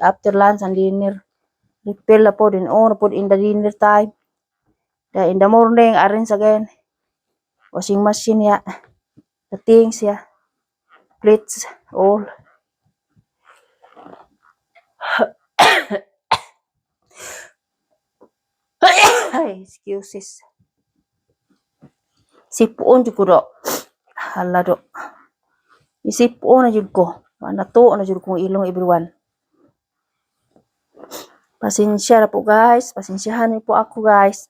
A: after lunch and dinner. Refill na po din on po in the dinner time. In the morning arrange again. Washing machine ya. The things ya. Plates all. Ay, excuses. Sipon jud ko do. Hala do. Isipon na jud ko. Nato na jud kong ilong everyone. Pasensya na po guys. Pasensyahan niyo po ako guys.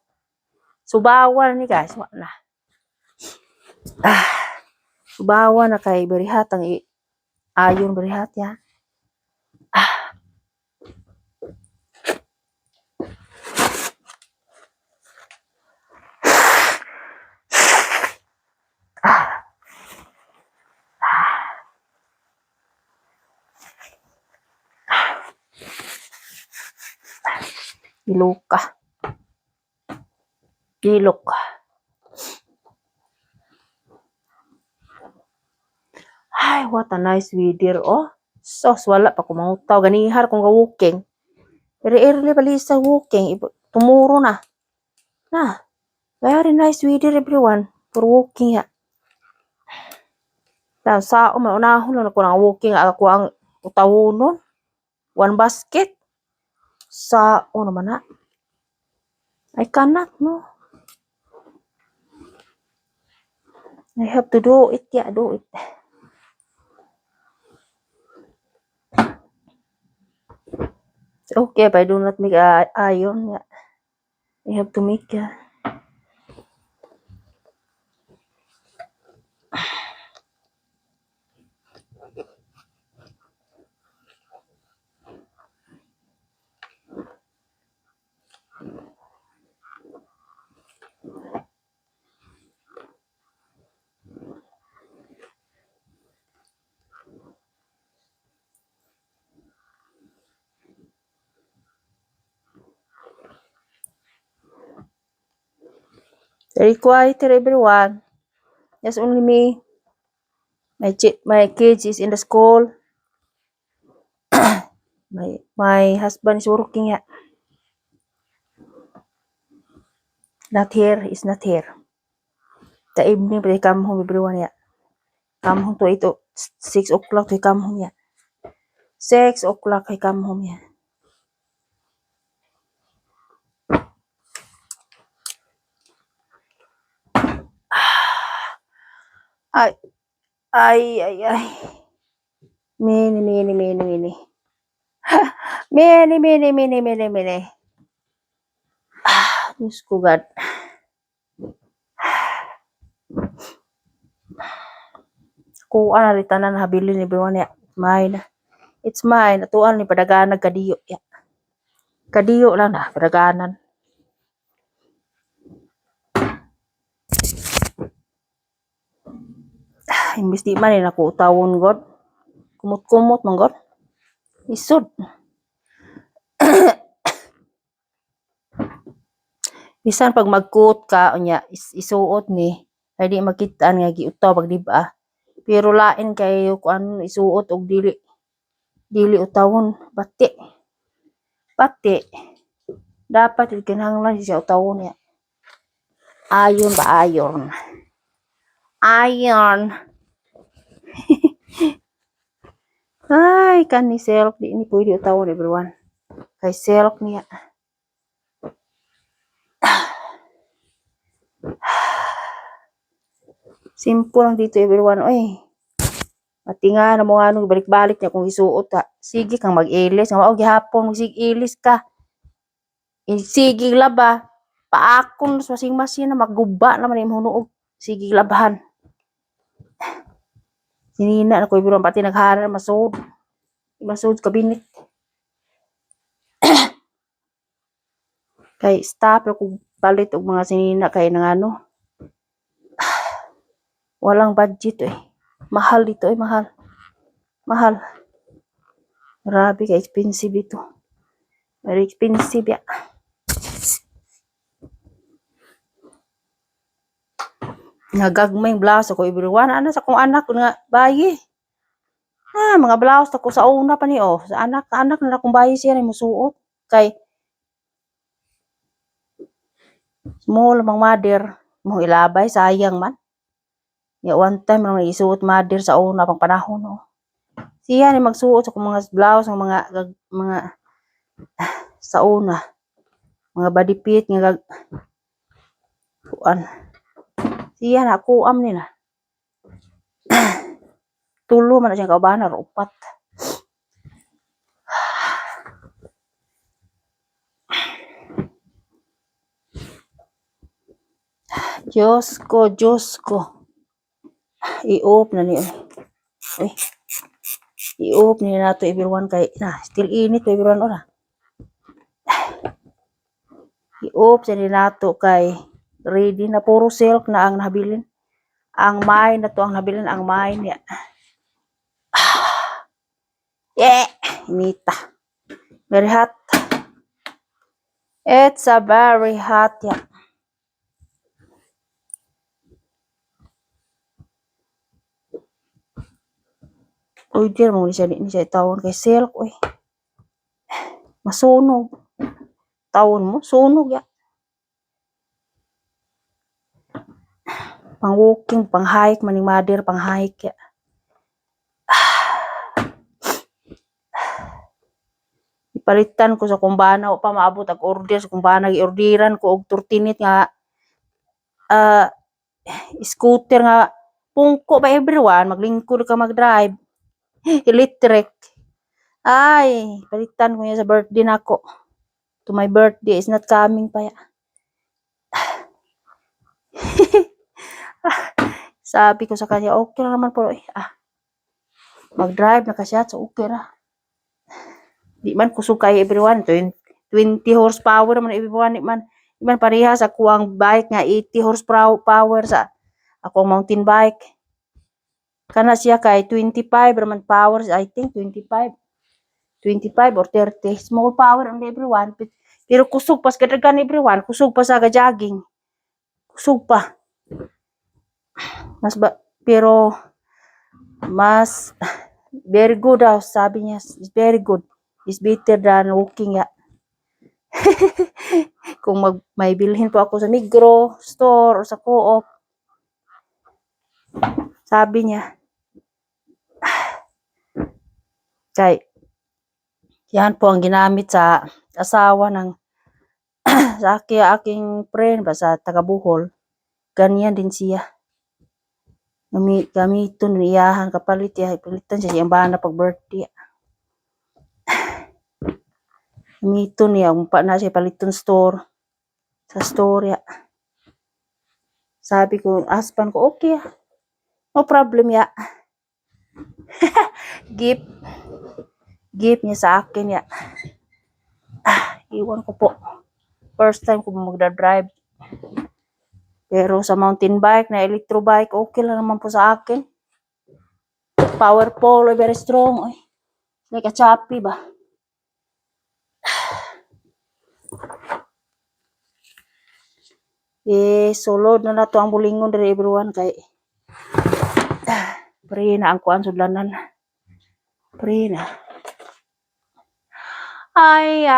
A: Subawan ni guys. Wala na. Bawa na kay berihat ang ayon berihat ya. Ilok. Ay, what a nice weather, oh. Sos, wala pa kumangutaw. Ganihar kung ka-walking. Early pali sa walking. Tomorrow na. Na. Very nice weather, everyone. For walking, ya. Tapos sa unahon lang ako ng walking. Ako ang utawunon. One basket. Sa, naman na. I cannot, no. I have to do it, ya. Do it. Okay, if I do not make iron, yeah. I have to make, yeah. Very quiet here, everyone. There's only me. My kids is in the school. My husband is working, yeah. Not here, is not here. The evening, they come home, everyone, yeah. Come home to 6 o'clock, they come home, yeah. 6 o'clock, they come home, yeah. Ay. Mini. Mini. Diyos ko, God. Kuha na rin tanan habili ni everyone, yeah. Mine. It's mine. Atuan ni padaganan kadiyo, yeah. Kadiyo lang na, padaganan. Imbis di man ako utawon, God. Kumot man, God. Isod. Bisan pag magkuot ka, unya, isuot ni, ay di makitaan nga giutaw pag diba. Pero lain kayo kung ano isuot og dili utawon. Bati. Dapat kinahanglan siya utawon niya. Ayon ba? Ayon. Ay, kan ni Selk. Di ni pwede utawon, everyone. Kay Selk niya. Simple lang dito, everyone. Oy. Pati nga na mo ano, balik-balik niya kung isuot ha. Sige kang mag-ilis. Nga gihapon, mag-ilis ka. Sige laba. Paakon sa masing-masing na magguba naman yung hunuog. Sige labahan. Sinina na ko everyone. Pati naghara masod. Masod kabinet. Kay stop ko palit og mga sinina kay nang ano. Walang budget eh. Mahal dito eh, mahal. Grabe ka expensive ito. Very expensive ya. Nagagmayng blouse ako everyone. Ano sa kong anak nga bayi. Mga blouse ako sa una pa ni Sa anak na akong bayi siya ni musuot. Kay small mang mother mo ilabay sayang man. Ya one time nang isuot mother sa una pang panahon Siya ni magsuot sa mga blouse ng mga sa una. Mga body fit nga kuan. Siya na kuam nila. Tulo man siya kauban na upat. Diyos ko. I-off na ni. Uy, i-off ni nato everyone kay na still init to everyone ora. I-off sa ni nato kay ready na puro silk na ang nabilin. Ang may na to ang nabilin ang may niya. Yeah, inita. Very hot. It's a very hot yeah. Uy, dear mo ni siya tawon kay silk uy. Masunog. Tawon mo sunog ya. Pang walking, pang hike maning mother pang hike ya. Ipalitan ko sa kumbana o pa maabot ag order sa kumbana gi-orderan ko og turtinit nga scooter nga pungko ba everyone maglingkod ka mag-drive. Electric. Ay, palitan ko niya sa birthday nako. To my birthday is not coming pa ya. Sabi ko sa kanya, okay lang naman po. Mag-drive na ka siya, so okay ra. Di man kusog kay everyone. 20 horsepower man everyone. Di man pareha sa kuwang bike nga 80 horsepower sa akong mountain bike. Kana siya kay 25 raman power. I think 25 or 30. Small power on everyone. Pero kusog pas kadagan everyone. Kusog pa sa jogging. Kusog pa. Pero mas very good daw sabi niya. It's very good. It's better than walking ya. Kung may bilhin po ako sa Migros store o sa Co-op. Sabi niya. Kay yan po ang ginamit sa asawa ng sa aking friend ba sa taga Bohol. Ganyan din siya. Gamiton niyahan kapalit ya palitan siya ang bana pag birthday. Gamiton niya umpa na siya paliton store sa store ya. Sabi ko aspan ko okay no problem ya. Gift niya sa akin ya. Iwan ko po. First time ko magda-drive. Pero sa mountain bike na electro bike, okay lang naman po sa akin. Powerful, very strong. Like a choppy ba? Sulod na to ang bulingon dari everyone kay pre na ang kuan sudlanan. Pre na. Ay.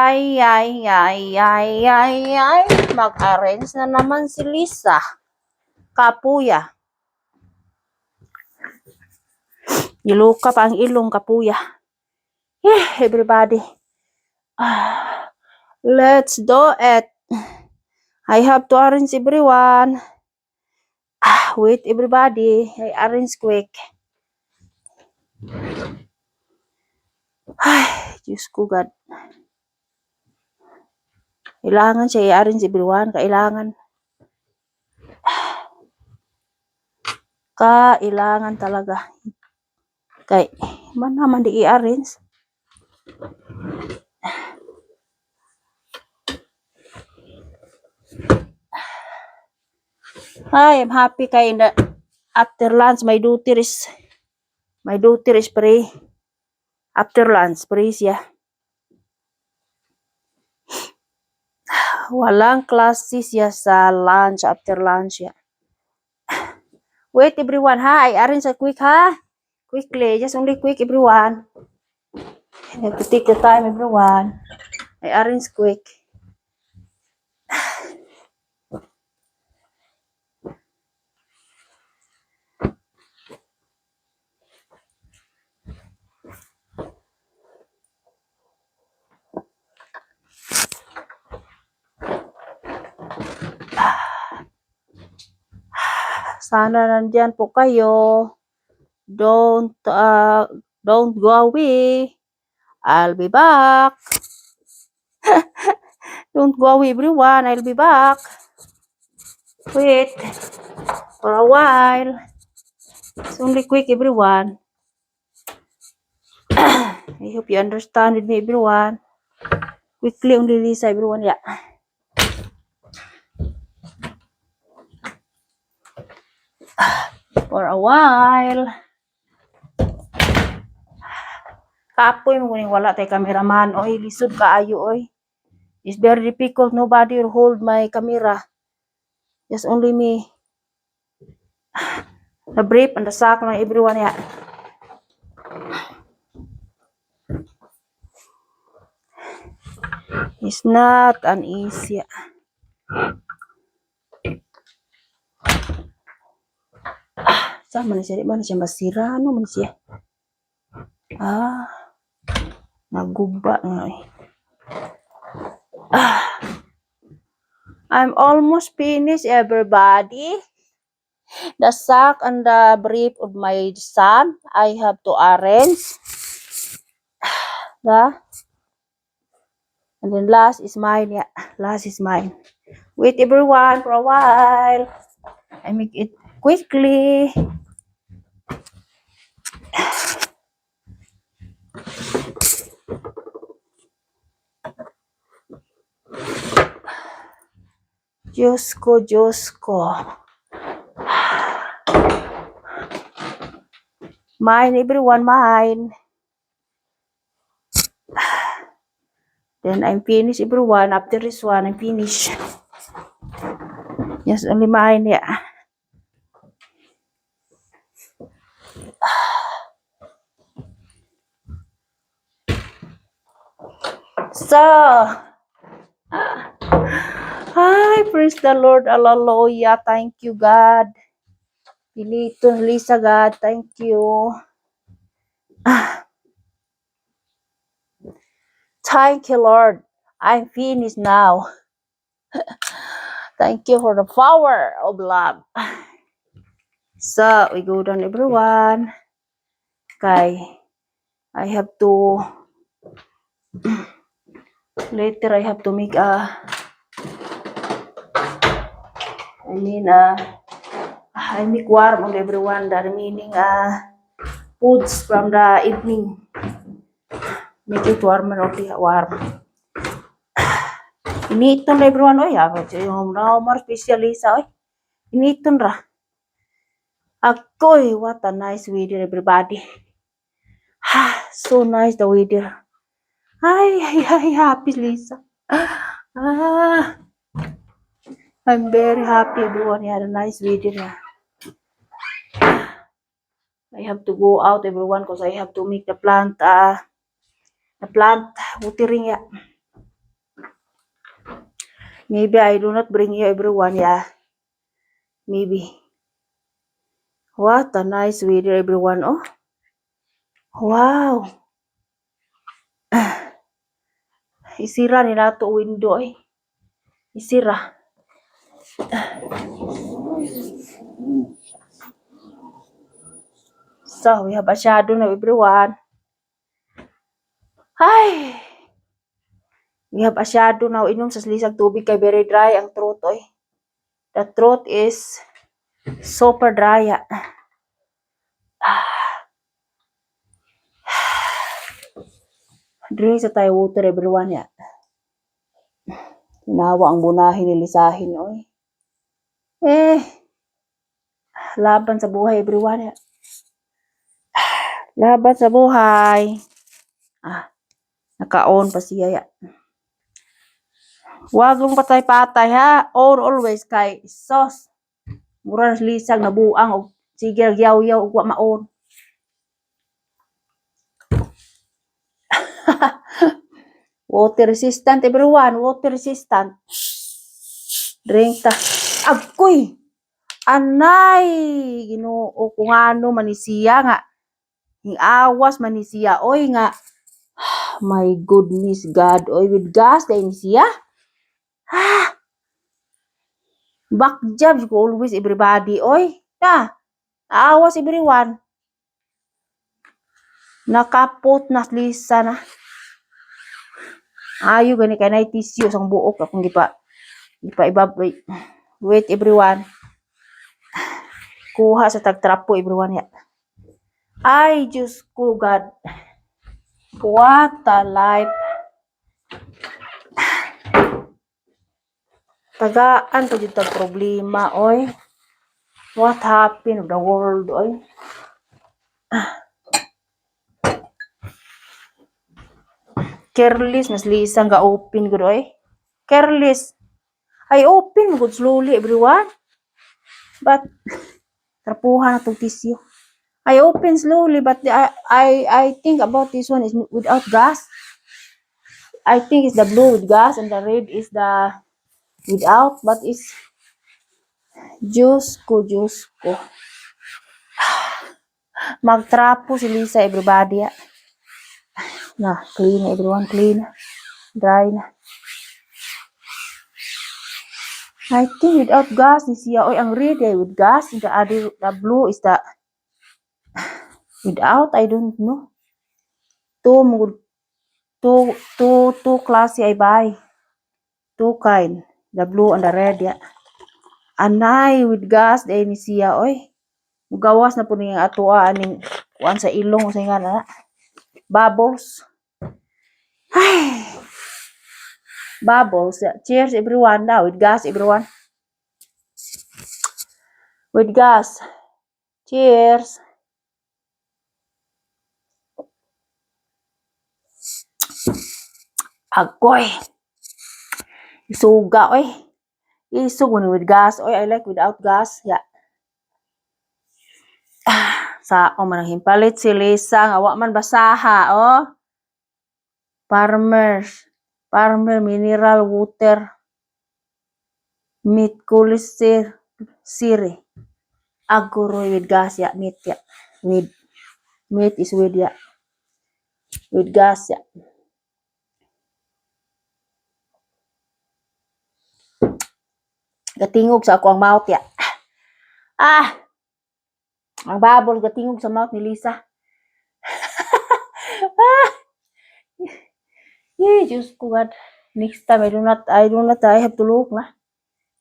A: Mag-arrange na naman si Lisa. Kapuya. Iluka pa ang ilong kapuya. Everybody. Let's do it. I have to arrange everyone. Wait everybody. I arrange quick. Diyos ko God. Kailangan siya i-arrange everyone. Kailangan talaga. Kay, man naman di i-arrange. I'm happy kay after lunch my daughter is free. After lunch free siya. Walang classes siya sa lunch, after lunch ya. Wait everyone ha, I arrange a quick ha. Quickly, just only quick everyone. You have to take the time everyone. I arrange quick. Sana nandyan po kayo. Don't go away. I'll be back. Don't go away everyone. I'll be back. Wait for a while. It's only quick, everyone. I hope you understand with me, everyone. Quickly only Lisa, everyone. Yeah. For a while. Kapoy mo kuning wala tay cameraman. Oy, lisod kaayo, oy. It's very difficult. Nobody will hold my camera. Just only me. The brief and the sack lang, everyone. Yeah. It's not an easy. Saan man siya? Di ba na siya masira? Ano man siya? Naguba nga eh. I'm almost finished, everybody. The sack and the brief of my son, I have to arrange. And then last is mine. Yeah, last is mine. Wait, everyone, for a while. I make it quickly. Diyos ko, Diyos ko. Mine, everyone, mine. Then I'm finished, everyone. After this one, I'm finished. Yes, only mine, yeah. So, hi, praise the Lord, hallelujah. Thank you, God. Pilito, Lisa, God, thank you. Thank you, Lord. I'm finished now. Thank you for the power of love. So, we go down, everyone. Okay. I have to, later I have to make I make warm on everyone, the remaining foods from the evening. Make it warm and only warm. Initon na everyone, oy, yung more specialist, oy. Initon ra. Ako'y, what a nice weather, everybody. So nice the weather. Ay, happy, Lisa. I'm very happy, everyone. You had a nice weather. I have to go out, everyone, because I have to make the plant watering, yeah. Maybe I do not bring you, everyone, yeah. Maybe. What a nice weather, everyone. Oh. Wow. Isira nila to window, eh. Isira. So, we have a shadow now, everyone. Ay! We have a shadow now. Inom sa lisag tubig kay very dry ang throat, oy. The throat is super dry. Drink sa tayo water, everyone, ya. Hinawa ang bunahin, nilisahin, oy. Laban sa buhay, everyone, ya. Laban sa buhay. Naka-on pa siya, ya. Huwag mong patay-patay, ha. On always kay sauce. Mura lisag na buang o sige yaw-yaw ug wa maon. Water resistant, everyone. Water resistant. Drink ta. Agoy! Anay! Ginoo kung ano manisiya nga. Awas manisiya. Oy nga. My goodness, God. Oy, with gas dahil siya. Back jab ko always everybody. Oy, awas everyone. Nakapot na Lisa na. Ayo gani kay na tissue sang buok akong gipa ibabay. Wait everyone. kuha sa tagtrapo everyone ya. Ay, Diyos ko, God. What a life. Tagaan to dito problema, oy. What happened of the world, oy. Careless, mas lisang ga open gud, oy. Careless. I open good slowly, everyone. But, trapuhan na tong tissue. I open slowly, but I think about this one is without gas. I think it's the blue with gas and the red is the without, but it's Diyos ko. Magtrapo si Lisa, everybody. Na, clean everyone, clean. Dry na. I think without gas ni siya. Oy, ang red ay with gas. The other, the blue is the without. I don't know. Two klase ay buy. Two kind. The blue and the red, ya. Anay with gas day ni siya, oy. Gawas na po niya atoa aning kuan sa ilong sa nga na. Bubbles. Ay. Bubbles. Cheers everyone now with gas everyone. With gas. Cheers. Agoy. Isuga oy. Isug mo with gas. Oy, I like without gas. Yeah. Sa man himpalit si Lisa nga wa man basaha, oh. Farmer mineral water. Meat colester siri. Aguro with gas ya, meat ya. Meat is with ya. With gas ya. Gatingog sa ako ang mouth ya. Ah! Ang bubble gatingog sa mouth ni Lisa. Ah! Yeah, Diyos ko, God. Next time, I have to look na.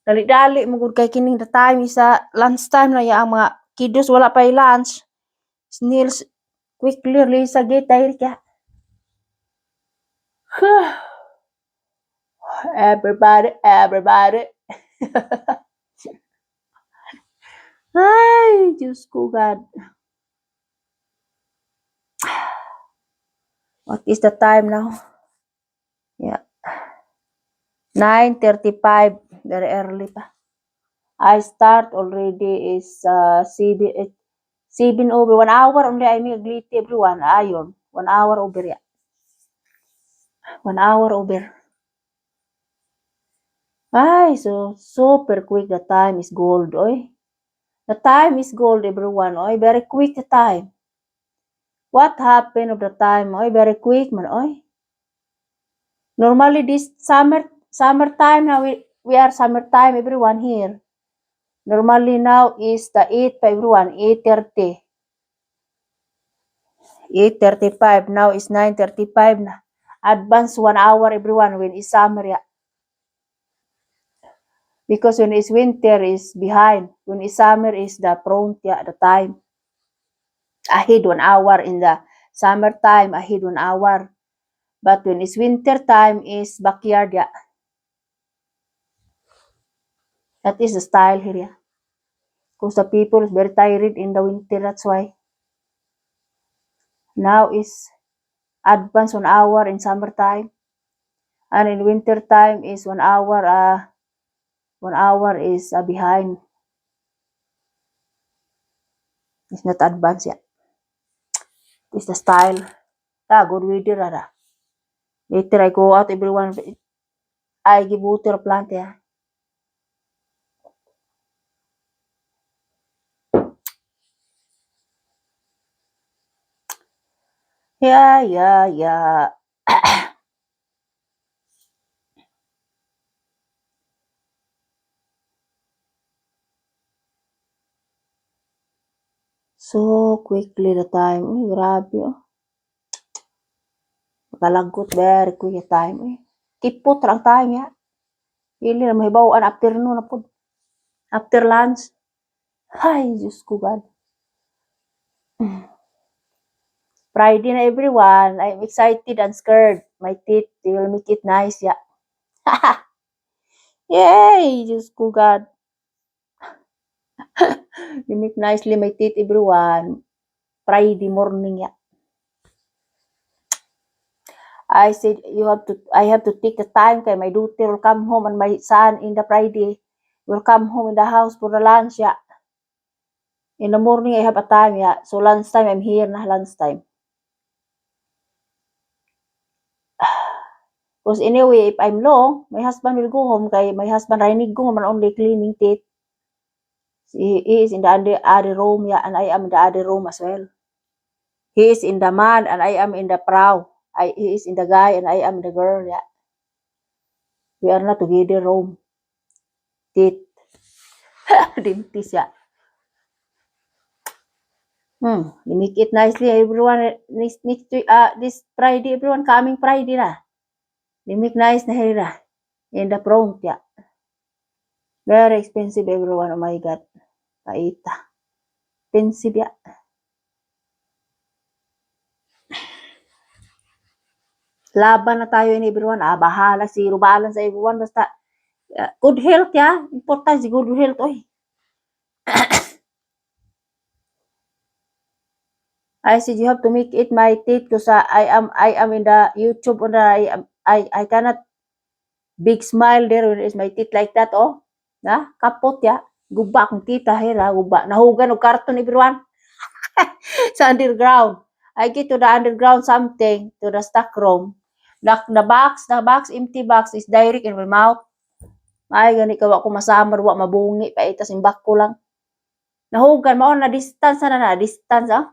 A: Dali-dali mo gud kay kining the time sa lunch time na ya ang mga kiddos wala pa lunch. Snails quickly Lisa gate dahil kaya. Everybody. Ay, Diyos ko, God. What is the time now? Yeah. 9:35. Very early pa. I start already is 7 over 1 hour only I make glitty everyone. Ayon. 1 hour over ya. 1 hour over. Ay, so super quick the time is gold, oy. The time is gold, everyone, oy. Very quick the time. What happened of the time, oy? Very quick man, oy. Normally this summertime now we are summertime, everyone here. Normally now is the 8 pa everyone, 8:30. 8:35 now is 9:35 na. Advance 1 hour everyone when is summer ya. Because when it's winter is behind. When it's summer is the front ya, the time. Ahead 1 hour in the summertime, ahead 1 hour. But when it's winter time is backyard ya. That is the style here ya. Because the people is very tired in the winter, that's why. Now is advance 1 hour in summertime. And in winter time is 1 hour 1 hour is behind. It's not advanced yet. It's the style. Good weather rara. Later I go out everyone. I give water plant ya. Yeah. So quickly the time. Uy, grabe oh. Makalagot very quick the time. Uy. Tipot lang time ya. Ili na mahibawaan afternoon na po. After lunch. Ay, Diyos ko God. Friday na everyone. I'm excited and scared. My teeth, they will make it nice, yeah. Yay! Diyos ko God. They make nicely my teeth, everyone. Friday morning, yeah. I said I have to take the time kay my daughter will come home and my son in the Friday will come home in the house for the lunch, yeah. In the morning I have a time, yeah. So lunchtime I'm here na lunchtime. Because anyway, if I'm long, my husband will go home kay my husband rinig ko man only cleaning teeth. He is in the other room, yeah, and I am in the other room as well. He is in the man and I am in the prow. He is in the guy and I am the girl, yeah. We are not together room. Teeth. Dentist, yeah. They make it nicely. Everyone this Friday, everyone coming Friday na. They make nice na hair na. In the front, yeah. Very expensive, everyone. Oh my God. Paita. Expensive, yeah. Laban na tayo in everyone. Bahala. Zero balance sa everyone. Basta, good health, yeah. Important si good health, oy. I said you have to make it my teeth because I am in the YouTube on the I cannot big smile there when it's my teeth like that, oh. Na, kapot, ya. Guba akong tita, hera, guba. Nahugan og karton, everyone. Sa underground. I get to the underground something, to the stock room. The box, empty box is direct in my mouth. Ay, gani ka ako masamar, wa mabungi, pa itas imbak ko lang. Nahugan, mao na distance na distance, ah.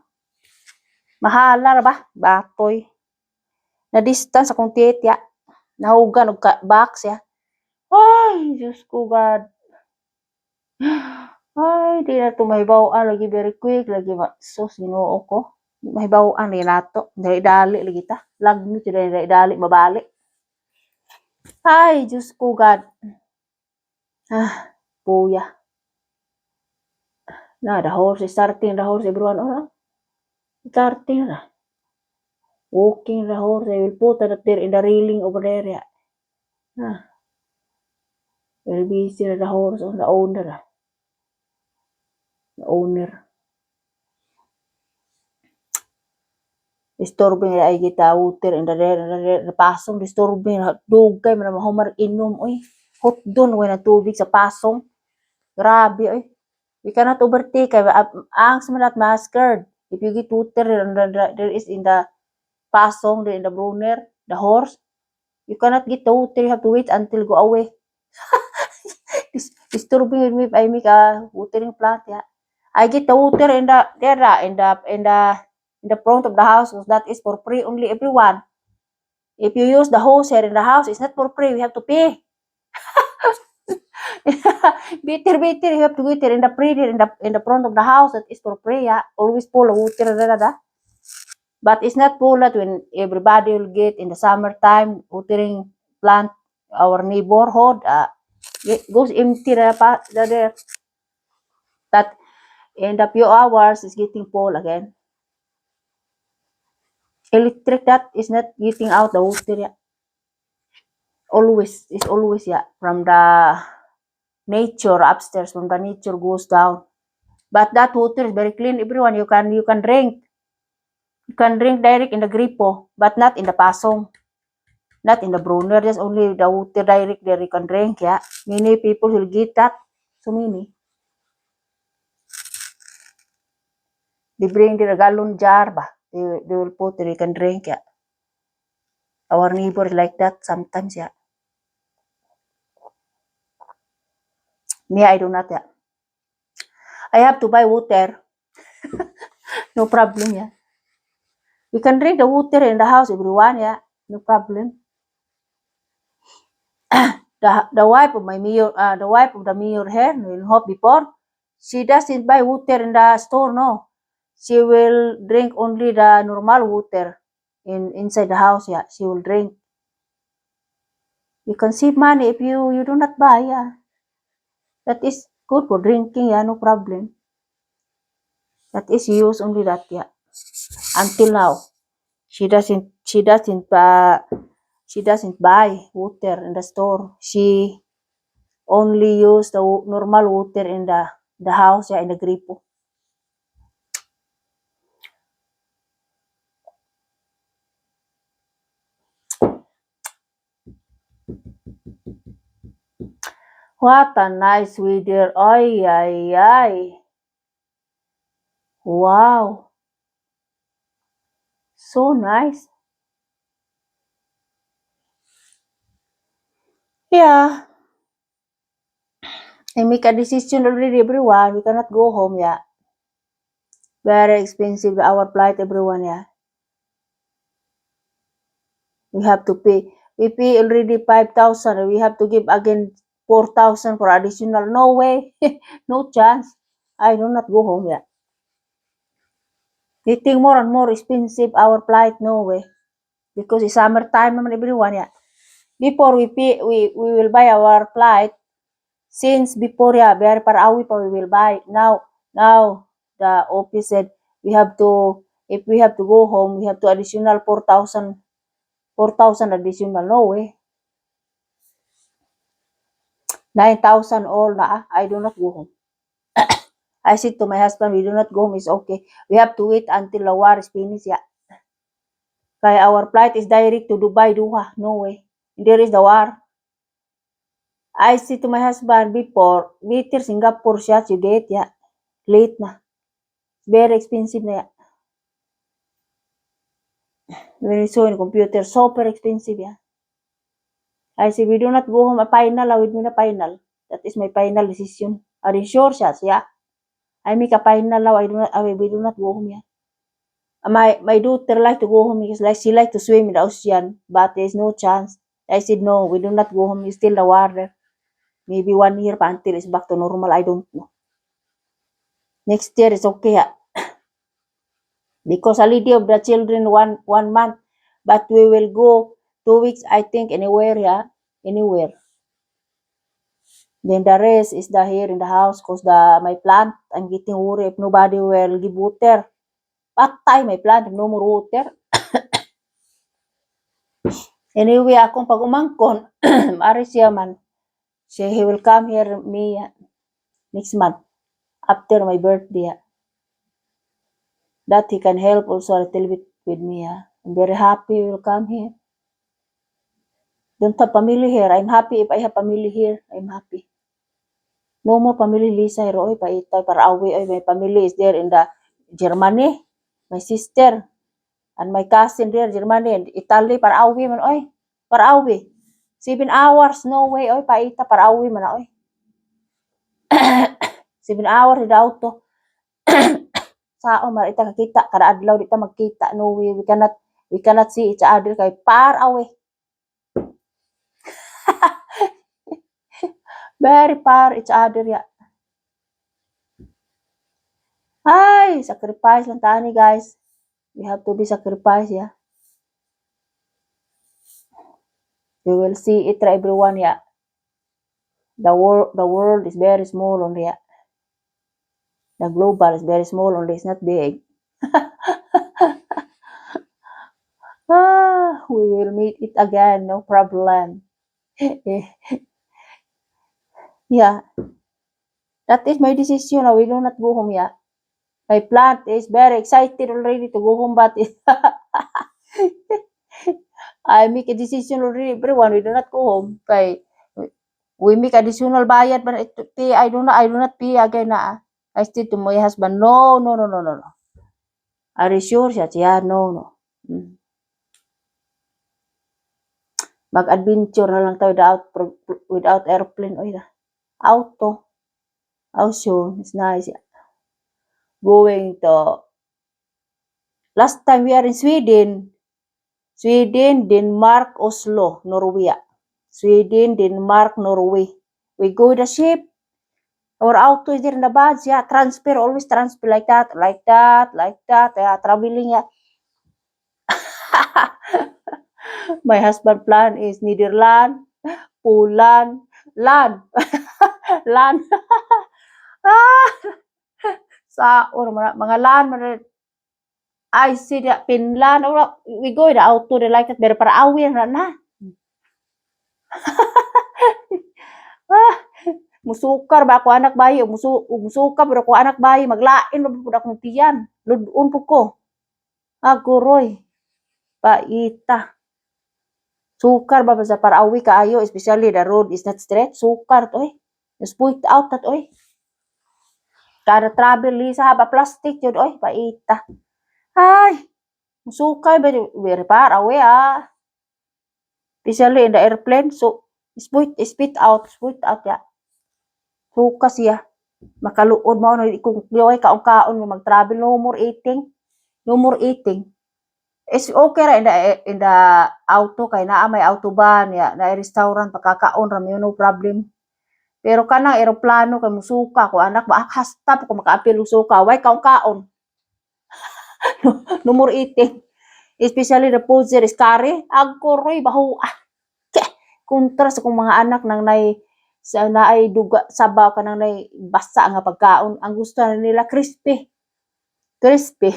A: Mahala ra ba? Batoy. Na distance akong titya. Nahugan og box, ya. Ay, Diyos ko, God. Ay, di na ito mahibaw-an lagi very quick lagi sus Ginoo ko. Mahibaw-an lagi nato. Dali lagi ta. Lagmi ti dali mabali. Ay, Diyos ko God. Puya. Na the horse is starting the horse everyone. Starting na. Walking the horse. I will put it there in the railing over there. Yeah. Very busy the horse on the owner. The owner. Disturbing ay kita water in the pasong disturbing dugay man mahumar inom oy hot don way na tubig sa pasong grabe oy we cannot overtake ang samalat masker if you get water there is in the pasong there in the brunner the horse you cannot get the water you have to wait until go away disturbing with me I make a watering plant yeah I get the water in the there in the front of the house because that is for free only everyone. If you use the hose here in the house, it's not for free. We have to pay. Bitter, you have to get it in the free in the front of the house. That is for free. Yeah. Always pull water. But it's not full that when everybody will get in the summertime watering plant our neighborhood. It goes empty there. That in a few hours is getting full again. Electric that is not getting out the water. Yeah. Always yeah from the nature upstairs from the nature goes down but that water is very clean everyone you can drink direct in the gripo but not in the pasong not in the brunner just only the water direct there you can drink yeah many people will get that so many they bring the gallon jar ba they will put there you can drink yeah our neighbors like that sometimes yeah me I do not yeah I have to buy water no problem yeah we can drink the water in the house everyone yeah no problem the wife of my mayor the wife of the mayor here in Hope before she doesn't buy water in the store no she will drink only the normal water inside the house yeah she will drink you can save money if you do not buy yeah that is good for drinking yeah no problem That is, he use only that, yeah. Until now, she doesn't buy water in the store. She only use the normal water in the house, yeah, in the gripo. What a nice weather. Ay, ay, ay. Wow. So nice. Yeah. I make a decision already, everyone. We cannot go home, yeah. Very expensive our flight, everyone, yeah. We have to pay. We pay already 5,000. We have to give again 4,000 for additional. No way. No chance. I do not go home, yeah. Getting more and more expensive our flight, no way. Because it's summertime naman, everyone, yeah. Before we will buy our flight. Since before, yeah, very far away pa we will buy. Now the office said we have to, if we have to go home, we have to additional 4,000 additional. No way. 9,000 all na. I do not go home. I said to my husband, we do not go home. It's okay. We have to wait until the war is finished. Yeah. Kaya our flight is direct to Dubai, Doha. No way. There is the war. I said to my husband before, better Singapore shots you get. Yeah. Late na. Very expensive na. Yeah. When we saw in computer, super expensive. Yeah. I said, we do not go home. A final with me na final. That is my final decision. Are you sure shots? Yeah. I make a final now. We do not go home. Yeah. My daughter like to go home because like she like to swim in the ocean, but there's no chance. I said no, we do not go home. It's still the water. Maybe 1 year pa until it's back to normal. I don't know. Next year is okay, yeah. Because holiday of the children 1 month, but we will go 2 weeks. I think anywhere, yeah, anywhere. Then the rest is the here in the house cause my plant. I'm getting worried if nobody will give water. Patay my plant if no more water. Anyway, akong pag umangkon, maaari siya man. He will come here me next month after my birthday. That he can help also a little bit with me. I'm very happy he will come here. Don't have family here. I'm happy if I have family here. I'm happy. No more family Lisa here. Oy, paitay para away. Oy, my family is there in the Germany. My sister and my cousin there, Germany and Italy. Para away man. Oy, para away. 7 hours. No way. Oy, paita para away man. Oy. 7 hours in the auto. Sao man ita kakita kada adlaw di ta magkita. No way. We cannot see each other kay far away. Very far each other ya. Ay, sacrifice lang tani guys. We have to be sacrifice ya. We will see it everyone ya. The world is very small only ya. The global is very small only, it's not big. We will meet it again, no problem. Yeah, that is my decision. We do not go home yet. My plant is very excited already to go home, but I make a decision already. Everyone, we do not go home. Kay we make additional bayad, but pay. I do not pay again na. I said to my husband, no, no, no, no, no, no. Are you sure? Siya, yeah, no, no. Mag-adventure na lang tayo without airplane. Oy, auto. Ocean is nice. Going to, last time we are in Sweden, Denmark, Oslo, Norway. Sweden, Denmark, Norway. We go the ship. Our auto is there in the bags. Yeah, transfer, always transfer like that, like that, like that. Yeah, traveling. Yeah. My husband plan is Netherlands, Poland, land. Land. sa or mga lan man I see the Finland or we go the auto the like that pero para awin na. Ah, musukar ba ako anak bayi musukar pero ako anak bayi maglain ba pud akong tiyan. Ludon po ko. Aguroy. Paita. Sukar ba sa para awi kaayo especially the road is not straight. Sukar to eh. Just point out that oy. Kada travel li sa haba plastic yun oy paita. Ay, musukay ba very far away especially in the airplane so spit out ya. Suka siya. Makaluod mo no kung yoy kaon-kaon mo mag-travel no more eating. No more eating. It's okay ra in the auto kay naa may autobahn ya na restaurant pakakaon ra no problem. Pero kanang eroplano kay musuka ko anak ba hasta ko makaapil og suka way kaon-kaon. No more eating. Especially the food is curry. Agkoroy baho. Kontra sa kong mga anak nang sa naay duga sabaw ka nang basa nga pagkaon. Ang gusto nila crispy. Crispy.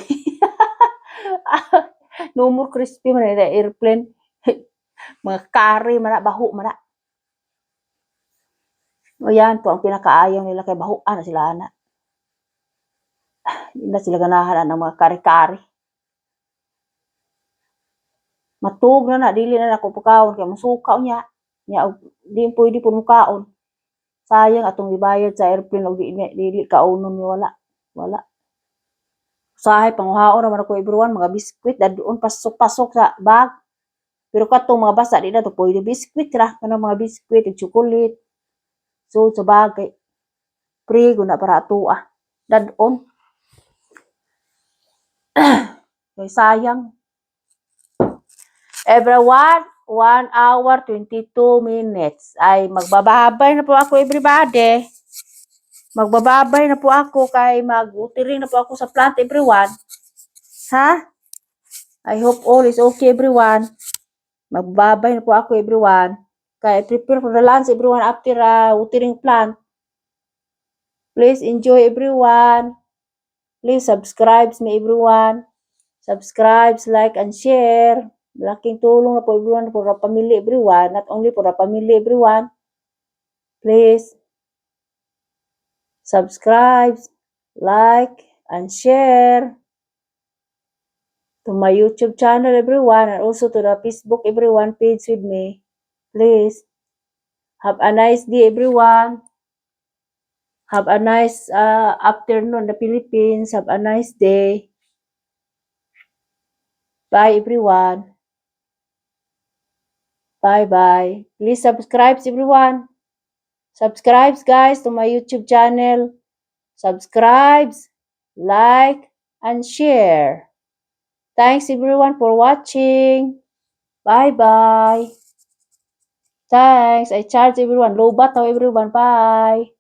A: No more crispy man na airplane. Mga curry man na baho man na. O yan po ang pinakaayaw nila kay bahoan na sila ana. Hindi na sila ganahan ng mga kari-kari. Matug na dili na ako pagkaon kay musuka niya. Nya di pwede pud mukaon. Sayang atong gibayad sa airplane og dili kaunon ni wala. Wala. Usahay panguhaon naman ako everyone mga biskwit dadon pasok-pasok sa bag. Pero katong mga basa di na to pwede biskwit ra kanang mga biskwit ug chocolate. So sa bagay free guna para atoa. Dadon. Kay sayang. Everyone, 1 hour 22 minutes. Ay magbababay na po ako everybody. Magbababay na po ako kay mag-utiring na po ako sa plant everyone. Ha? I hope all is okay everyone. Magbabay na po ako everyone. Kay prepare for the lunch everyone after utiring plant. Please enjoy everyone. Please subscribe me everyone. Subscribe, like, and share. Malaking tulong na po everyone for the family everyone. Not only for the family everyone. Please subscribe, like, and share to my YouTube channel everyone and also to the Facebook everyone page with me. Please have a nice day everyone. Have a nice afternoon in the Philippines. Have a nice day. Bye everyone. Bye bye. Please subscribe everyone. Subscribe guys to my YouTube channel. Subscribe, like, and share. Thanks everyone for watching. Bye bye. Thanks. I charge everyone. Low bat everyone. Bye.